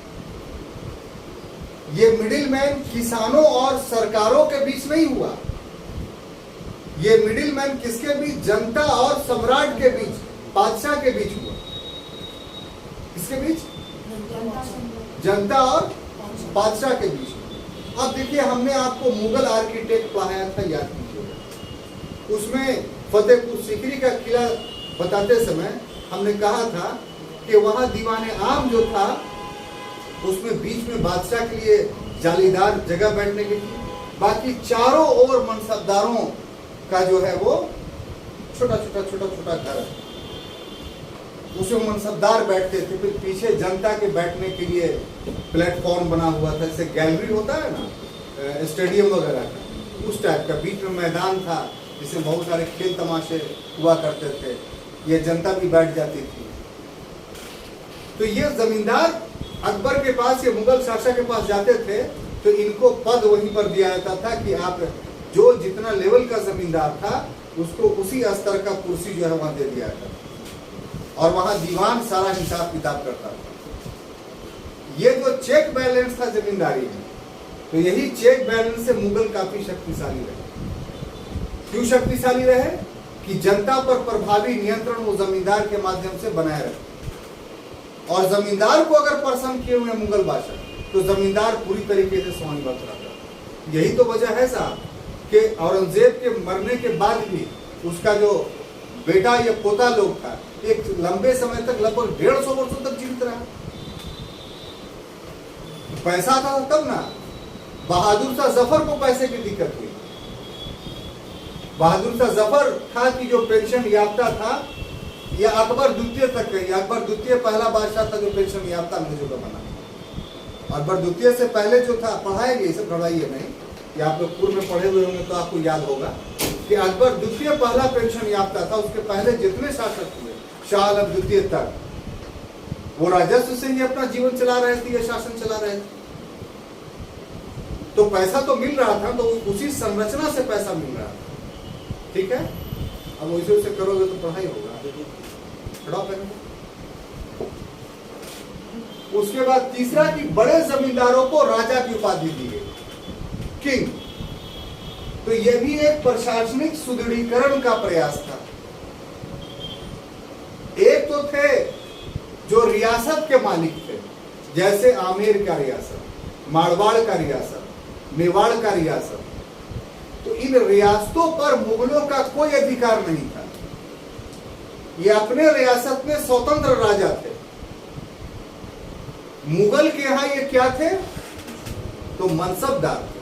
S1: ये मिडिल मैन किसानों और सरकारों के बीच नहीं हुआ, ये मिडिल मैन किसके बीच, जनता और सम्राट के बीच, बादशाह के बीच हुआ। किसके बीच, जनता और बादशाह के बीच। अब देखिए, हमने आपको मुगल आर्किटेक्ट पढ़ाया था, याद कीजिए। उसमें फतेहपुर सीकरी का किला बताते समय हमने कहा था कि वहां दीवाने आम जो था उसमें बीच में बादशाह के लिए जालीदार जगह बैठने के लिए, बाकी चारों ओर मनसबदारों का जो है वो छोटा छोटा घर है, उसमें मनसबदार बैठते थे। फिर पीछे जनता के बैठने के लिए प्लेटफॉर्म बना हुआ था, जैसे गैलरी होता है ना, स्टेडियम वगैरह का, उस टाइप का। बीच में मैदान था जिसमें बहुत सारे खेल तमाशे हुआ करते थे, ये जनता भी बैठ जाती थी। तो ये जमींदार अकबर के पास, ये मुगल शासक के पास जाते थे तो इनको पद वहीं पर दिया जाता था कि आप जो जितना लेवल का जमींदार था उसको उसी स्तर का कुर्सी जो है वहां दे दिया था, और वहां दीवान सारा हिसाब किताब करता था। ये जो चेक बैलेंस था जमींदारी में, तो यही चेक बैलेंस से मुगल काफी शक्तिशाली रहे। क्यों शक्तिशाली रहे कि जनता पर प्रभावी नियंत्रण वो जमींदार के माध्यम से बनाए रहे, और जमींदार को अगर परेशान किए हुए मुगल बादशाह तो जमींदार पूरी तरीके से स्वामिभक्त रहता। यही तो वजह है साहब कि औरंगजेब के मरने के बाद भी उसका जो बेटा या पोता लोग था एक लंबे समय तक, लगभग 150 वर्षों तक जीवित रहा। पैसा था तब ना, बहादुर शाह जफर को पैसे की दिक्कत हुई। बहादुर शाह जफर था कि जो पेंशन याफ्ता था, या अकबर द्वितीय तक है, अकबर द्वितीय पहला बादशाह था जो पेंशन याफ्ता अंग्रेजों का बना। अकबर द्वितीय से पहले जो था, पढ़ाएंगे इसे, पढ़ाइए नहीं, या आप लोग पूर्व में पढ़े हुए होंगे तो आपको याद होगा कि अकबर द्वितीय पहला पेंशन याफ्ता था। उसके पहले जितने शासक हुए शाह आलम द्वितीय तक, वो राजस्व से ही अपना जीवन चला रहे थे या शासन चला रहे थे। तो पैसा तो मिल रहा था, तो उसी संरचना से पैसा मिल रहा था, ठीक है। अब वैसे करोगे तो पढ़ाई होगा। उसके बाद तीसरा कि बड़े जमींदारों को राजा की उपाधि दी गई, किंग। तो यह भी एक प्रशासनिक सुदृढ़ीकरण का प्रयास था। एक तो थे जो रियासत के मालिक थे, जैसे आमेर का रियासत, मारवाड़ का रियासत, मेवाड़ का रियासत। तो इन रियासतों पर मुगलों का कोई अधिकार नहीं था। ये अपने रियासत में स्वतंत्र राजा थे। मुगल के यहां ये क्या थे, तो मनसबदार थे,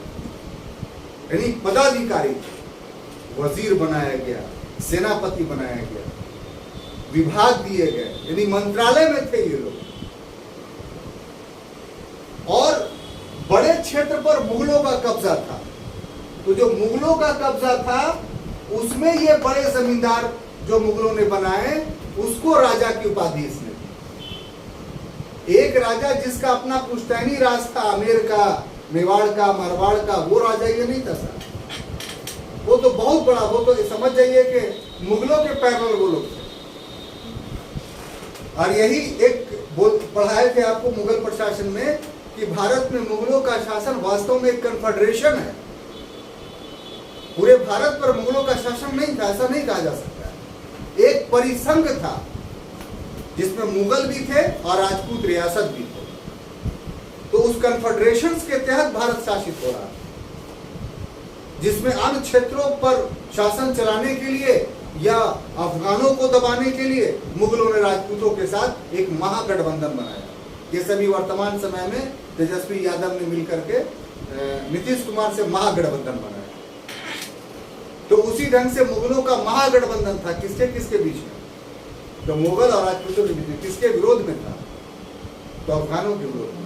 S1: यानी पदाधिकारी थे। वजीर बनाया गया, सेनापति बनाया गया, विभाग दिए गए, यानी मंत्रालय में थे ये लोग। और बड़े क्षेत्र पर मुगलों का कब्जा था। तो जो मुगलों का कब्जा था उसमें ये बड़े जमींदार जो मुगलों ने बनाए, उसको राजा की उपाधि इसने दी। एक राजा जिसका अपना पुश्तैनी राज था, आमेर का, मेवाड़ का, मारवाड़ का, वो राजा ये नहीं था सर। वो तो बहुत बड़ा, वो तो समझ जाइए कि मुगलों के पैरल वो लोग थे। और यही एक पढ़ाए थे आपको मुगल प्रशासन में कि भारत में मुगलों का शासन वास्तव में एक कन्फेडरेशन है। पूरे भारत पर मुगलों का शासन नहीं था, ऐसा नहीं कहा जा सकता। एक परिसंघ था जिसमें मुगल भी थे और राजपूत रियासत भी थे। तो उस कन्फेडरेशन के तहत भारत शासित हो रहा था, जिसमें अन्य क्षेत्रों पर शासन चलाने के लिए या अफगानों को दबाने के लिए मुगलों ने राजपूतों के साथ एक महागठबंधन बनाया। ये सभी वर्तमान समय में तेजस्वी यादव ने मिलकर के नीतीश कुमार से महागठबंधन बनाया। तो उसी ढंग से मुगलों का महागठबंधन था। किसके किसके बीच में? तो मुगल और राजपूतों के बीच में। किसके विरोध में था? तो अफगानों के विरोध में।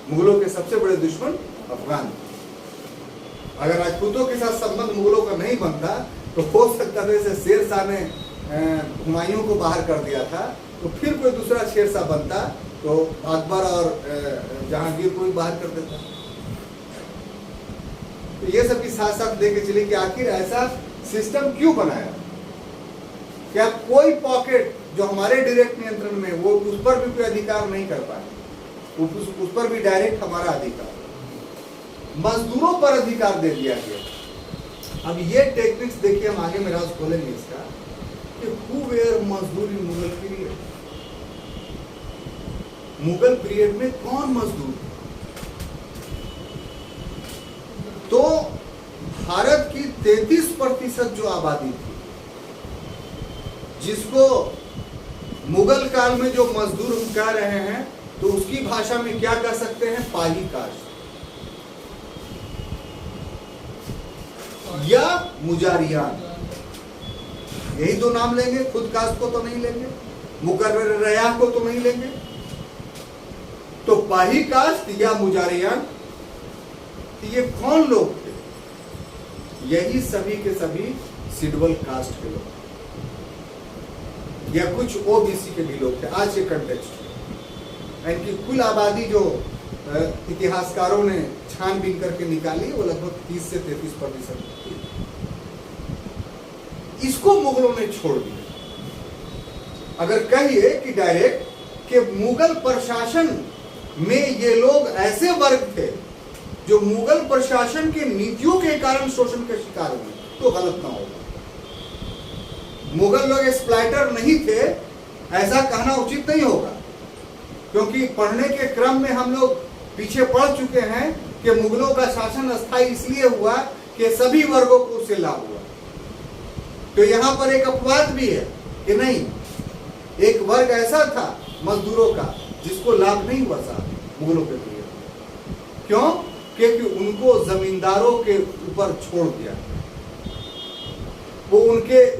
S1: मुगलों के सबसे बड़े दुश्मन अफगान। अगर राजपूतों के साथ संबंध मुगलों का नहीं बनता तो हो सकता था जैसे शेर शाह ने हुमायूं को बाहर कर दिया था, तो फिर कोई दूसरा शेर शाह बनता तो अकबर और जहांगीर को भी बाहर कर देता। तो ये सब की साथ साथ लेके चले कि आखिर ऐसा सिस्टम क्यों बनाया? क्या कोई पॉकेट जो हमारे डायरेक्ट नियंत्रण में, वो उस पर भी कोई अधिकार नहीं कर पाए, उस पर भी डायरेक्ट हमारा अधिकार। मजदूरों पर अधिकार दे दिया गया। अब ये टेक्निक्स देखिए, हम आगे में राज खोलेंगे इसका कि हु वेयर मजदूर इन मुगल पीरियड। मुगल पीरियड में कौन मजदूर? तो भारत की 33% जो आबादी थी, जिसको मुगल काल में जो मजदूर हम कह रहे हैं, तो उसकी भाषा में क्या कह सकते हैं? पाही काश्त या मुजारियान, यही दो नाम लेंगे। खुद काश्त को तो नहीं लेंगे, मुकर्रर रयाह को तो नहीं लेंगे। तो पाही काश्त या मुजारियान, ये कौन लोग थे? यही सभी के सभी शेड्यूल कास्ट के लोग, या कुछ ओबीसी के भी लोग थे आज के कंटेक्स्ट में। इनकी कुल आबादी जो इतिहासकारों ने छानबीन करके निकाली, वो लगभग 30 से 33% थी। इसको मुगलों ने छोड़ दिया। अगर कहिए कि डायरेक्ट कि मुगल प्रशासन में ये लोग ऐसे वर्ग थे जो मुगल प्रशासन के नीतियों के कारण शोषण के शिकार हुए, तो गलत ना होगा। मुगल लोग एक्सप्लॉइटर नहीं थे, ऐसा कहना उचित नहीं होगा, क्योंकि पढ़ने के क्रम में हम लोग पीछे पड़ चुके हैं कि मुगलों का शासन अस्थायी इसलिए हुआ कि सभी वर्गों को उससे लाभ हुआ। तो यहां पर एक अपवाद भी है कि नहीं, एक वर्ग ऐसा था मजदूरों का जिसको लाभ नहीं हुआ था मुगलों के लिए। क्यों? क्योंकि उनको जमींदारों के ऊपर छोड़ दिया। वो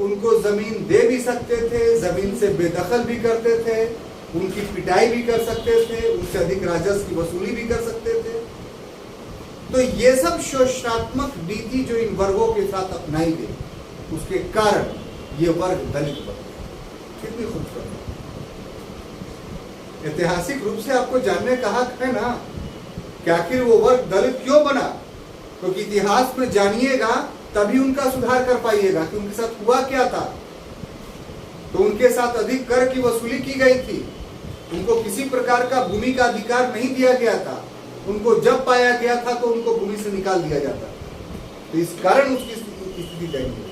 S1: उनको जमीन दे भी सकते थे, जमीन से बेदखल भी करते थे, उनकी पिटाई भी कर सकते थे, उनसे अधिक राजस्व की वसूली भी कर सकते थे। तो ये सब शोषणात्मक नीति जो इन वर्गों के साथ अपनाई गई, उसके कारण ये वर्ग दलित बन गए। कितनी खूबसूरत। ऐतिहासिक रूप से आपको जानने का हक है ना कि आखिर वो वर्ग दलित क्यों बना, क्योंकि इतिहास में जानिएगा तभी उनका सुधार कर पाइएगा कि उनके साथ हुआ क्या था। तो उनके साथ अधिक कर की वसूली की गई थी, उनको किसी प्रकार का भूमि का अधिकार नहीं दिया गया था, उनको जब पाया गया था तो उनको भूमि से निकाल दिया जाता। तो इस कारण उसकी स्थिति दयनीय हुई।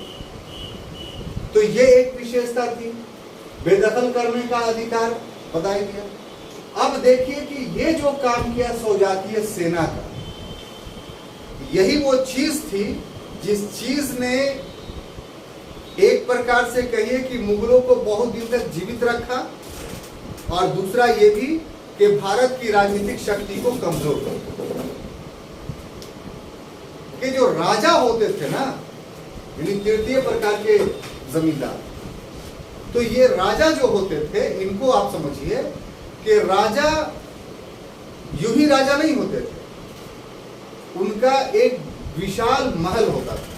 S1: तो ये एक विशेषता थी, बेदखल करने का अधिकार बता दिया। अब देखिए कि ये जो काम किया सौजातीय सेना का, यही वो चीज थी जिस चीज ने एक प्रकार से कहिए कि मुगलों को बहुत दिन तक जीवित रखा, और दूसरा ये भी कि भारत की राजनीतिक शक्ति को कमजोर कर। कि जो राजा होते थे ना, यानी तृतीय प्रकार के जमींदार, तो ये राजा जो होते थे, इनको आप समझिए कि राजा यूं ही राजा नहीं होते थे, उनका एक विशाल महल होता था।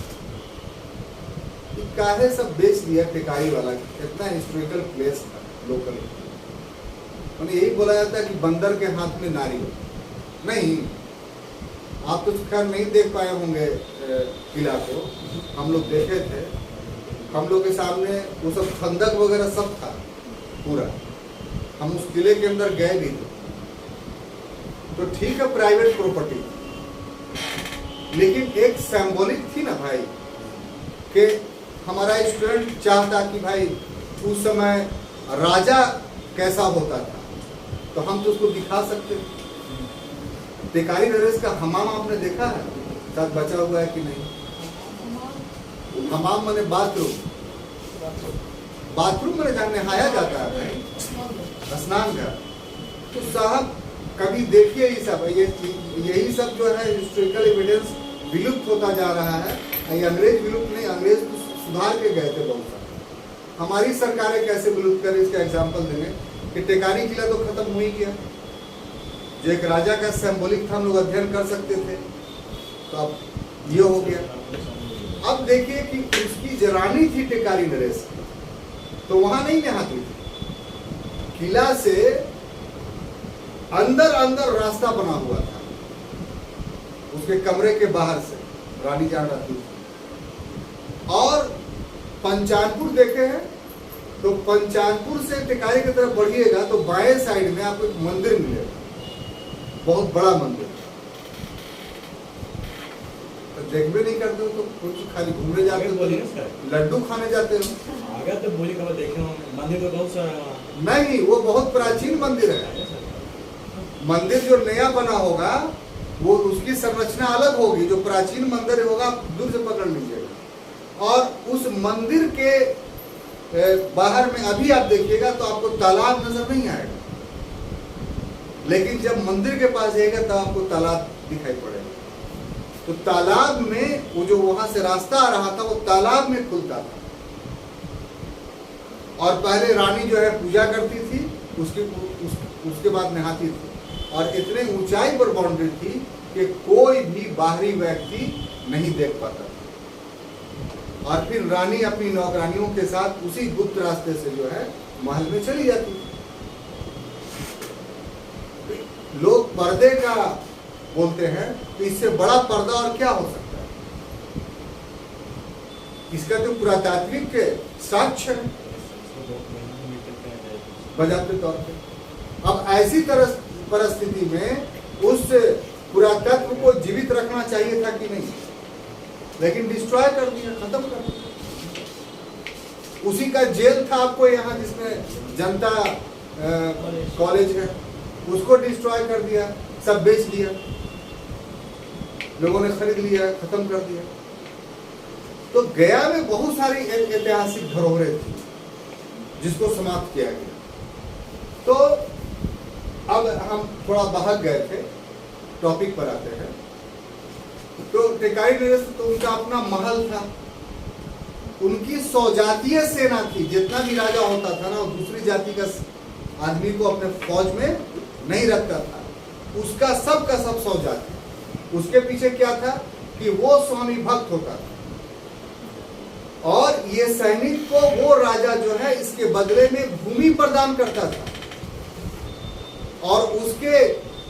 S1: काहे सब बेच दिया टिकारी वाला, कितना हिस्टोरिकल प्लेस था लोकल। मैंने यही बोला जाता है कि बंदर के हाथ में नारी हो। नहीं, आप तो खैर नहीं देख पाए होंगे किला को, हम लोग देखे थे। हम लोग के सामने वो सब खंदक वगैरह सब था पूरा, हम उस किले के अंदर गए भी थे। तो ठीक है, प्राइवेट प्रॉपर्टी, लेकिन एक सिंबॉलिक थी ना भाई, कि हमारा स्टूडेंट चाहता कि भाई उस समय राजा कैसा होता था, तो हम तो उसको दिखा सकते। टिकारी नरेश का हमाम आपने देखा है, साथ बचा हुआ है कि नहीं? हमाम माने बाथरूम, बाथरूम में जहाँ नहाया जाता है, स्नान घर। तो साहब कभी देखिए ये सब, यही सब जो है हिस्टोरिकल एविडेंस विलुप्त होता जा रहा है। ये अंग्रेज विलुप्त नहीं, अंग्रेज तो सुधार के गए थे बहुत सारे। हमारी सरकारें कैसे विलुप्त करें इसका एग्जाम्पल देंगे कि टेकारी किला तो खत्म हो ही गया, जो एक राजा का सिंबॉलिक था, हम लोग अध्ययन कर सकते थे, तो अब ये हो गया। अब देखिए कि उसकी जो रानी थी टेकारी नरेश, तो वहां नहीं नहाती थी, किला से अंदर अंदर रास्ता बना हुआ था, उसके कमरे के बाहर से रानी जान रहती थी। और पंचानपुर देखे हैं तो पंचानपुर से टेकारी की तरफ बढ़िएगा तो बाएं साइड में आपको एक मंदिर मिलेगा, बहुत बड़ा मंदिर। तो देखबे नहीं करते हो तो कुछ खाली घूमने जाते हो, लड्डू खाने जाते हो।
S3: आगे तो बोली कब देखे हो, मंदिर तो बहुत सारा
S1: नहीं, वो बहुत प्राचीन मंदिर है। मंदिर जो नया बना होगा वो उसकी संरचना अलग होगी, जो प्राचीन मंदिर होगा आप दूर से पकड़ लीजिएगा। और उस मंदिर के बाहर में अभी आप देखिएगा तो आपको तालाब नजर नहीं आएगा, लेकिन जब मंदिर के पास जाएगा तब आपको तालाब दिखाई पड़ेगा। तो तालाब में वो जो वहां से रास्ता आ रहा था वो तालाब में खुलता था। और पहले रानी जो है पूजा करती थी, उसके बाद नहाती थी। और इतने ऊंचाई पर बाउंड्री थी कि कोई भी बाहरी व्यक्ति नहीं देख पाता था। और फिर रानी अपनी नौकरानियों के साथ उसी गुप्त रास्ते से जो है महल में चली जाती थी। लोग पर्दे का बोलते हैं, तो इससे बड़ा पर्दा और क्या हो सकता है? इसका तो पुरातात्विक साक्ष्य है बजाते तौर पे। अब ऐसी तरह परिस्थिति में उस पुरातत्व को जीवित रखना चाहिए था कि नहीं, लेकिन डिस्ट्रॉय कर दिया, खत्म कर दिया। उसी का जेल था आपको यहाँ जिसमें जनता कॉलेज है, उसको डिस्ट्रॉय कर दिया, सब बेच दिया, लोगों ने खरीद लिया, खत्म कर दिया। तो गया में बहुत सारी ऐतिहासिक धरोहरें थी जिसको समाप्त किया गया। तो अब हम थोड़ा भाग गए थे, टॉपिक पर आते हैं। तो टेकारी नरेश तो उनका अपना महल था, उनकी सौजातीय सेना थी। जितना भी राजा होता था ना, वो दूसरी जाति का आदमी को अपने फौज में नहीं रखता था, उसका सब का सब सौजाती। उसके पीछे क्या था कि वो स्वामी भक्त होता था, और ये सैनिक को वो राजा जो है इसके बदले में भूमि प्रदान करता था। और उसके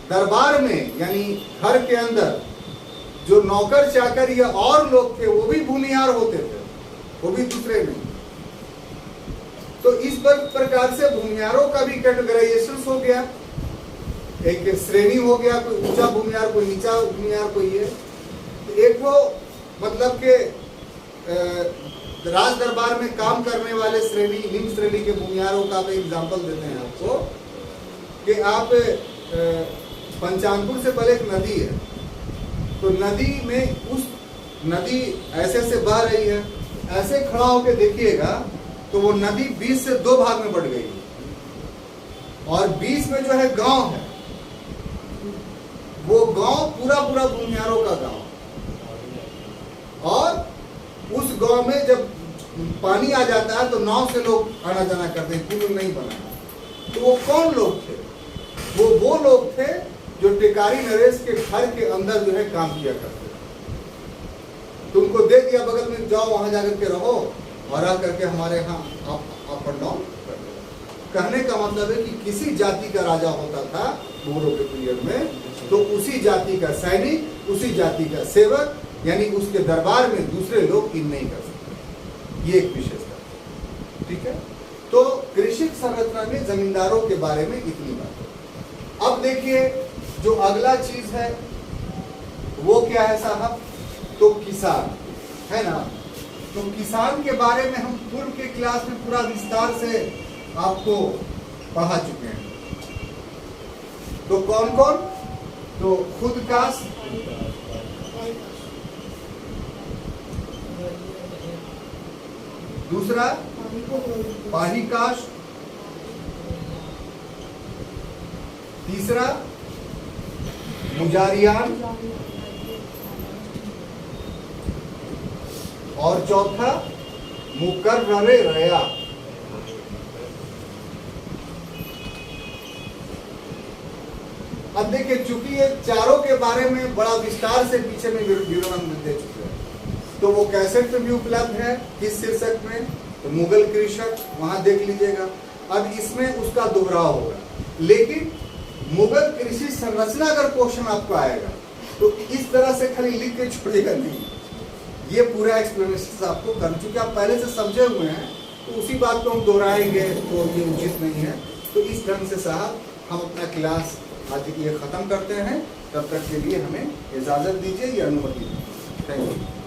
S1: दरबार में यानी घर के अंदर जो नौकर चाकर या और लोग थे वो भी भूमिहार होते थे, वो भी दूसरे नहीं। तो इस प्रकार से भूमिहारों का भी कैटेगराइजेशन हो गया, एक श्रेणी हो गया, कोई ऊंचा भूमिहार, कोई नीचा भूमिहार, कोई ये। तो एक वो मतलब के राज दरबार में काम करने वाले श्रेणी, निम्न श्रेणी के भूमिहारों का एग्जाम्पल देते हैं आपको कि आप पंचानपुर से पहले एक नदी है, तो नदी में उस नदी ऐसे ऐसे बह रही है, ऐसे खड़ा होकर देखिएगा तो वो नदी 20 से 2 भाग में बढ़ गई और बीच में जो है गांव है, वो गांव पूरा पूरा भूमिहारों का गांव। और उस गांव में जब पानी आ जाता है तो नाव से लोग आना जाना करते हैं, पुल नहीं बना। तो वो कौन लोग थे? वो लोग थे जो टेकारी नरेश के घर के अंदर जो है काम किया करते थे। तुमको दे दिया बगल में, जाओ वहां जाकर के रहो और आ करके हमारे यहाँ अप एंड डाउन कर दो। कहने का मतलब है कि किसी जाति का राजा होता था मोगलों के पीरियड में, तो उसी जाति का सैनिक, उसी जाति का सेवक, यानी उसके दरबार में दूसरे लोग इन नहीं कर सकते। ये एक विशेषता, ठीक है। तो कृषि संरचना में जमींदारों के बारे में इतनी बात है। अब देखिए जो अगला चीज है वो क्या है साहब? तो किसान है ना। तो किसान के बारे में हम पूर्व के क्लास में पूरा विस्तार से आपको पढ़ा चुके हैं। तो कौन कौन? तो खुदकाश, दूसरा पाहिकाश, तीसरा मुजारियान, और चौथा मुकर्ररे रया। अब देखिए, चूंकि ये चारों के बारे में बड़ा विस्तार से पीछे में विवरण दे चुके हैं, तो वो कैसेट पे भी उपलब्ध है किस शीर्षक में, तो मुगल कृषक, वहां देख लीजिएगा। अब इसमें उसका दोहराव होगा, लेकिन मुगल कृषि संरचना अगर क्वेश्चन आपको आएगा तो इस तरह से खाली लिख के छोड़ेगा नहीं, ये पूरा एक्सप्लेनेशन आपको कर, चूंकि आप पहले से समझे हुए हैं तो उसी बात को हम दोहराएंगे तो ये उचित नहीं है। तो इस ढंग से साहब हम अपना क्लास आज ये ख़त्म करते हैं, तब तक के लिए हमें इजाज़त दीजिए या अनुमति दीजिए। Thank you.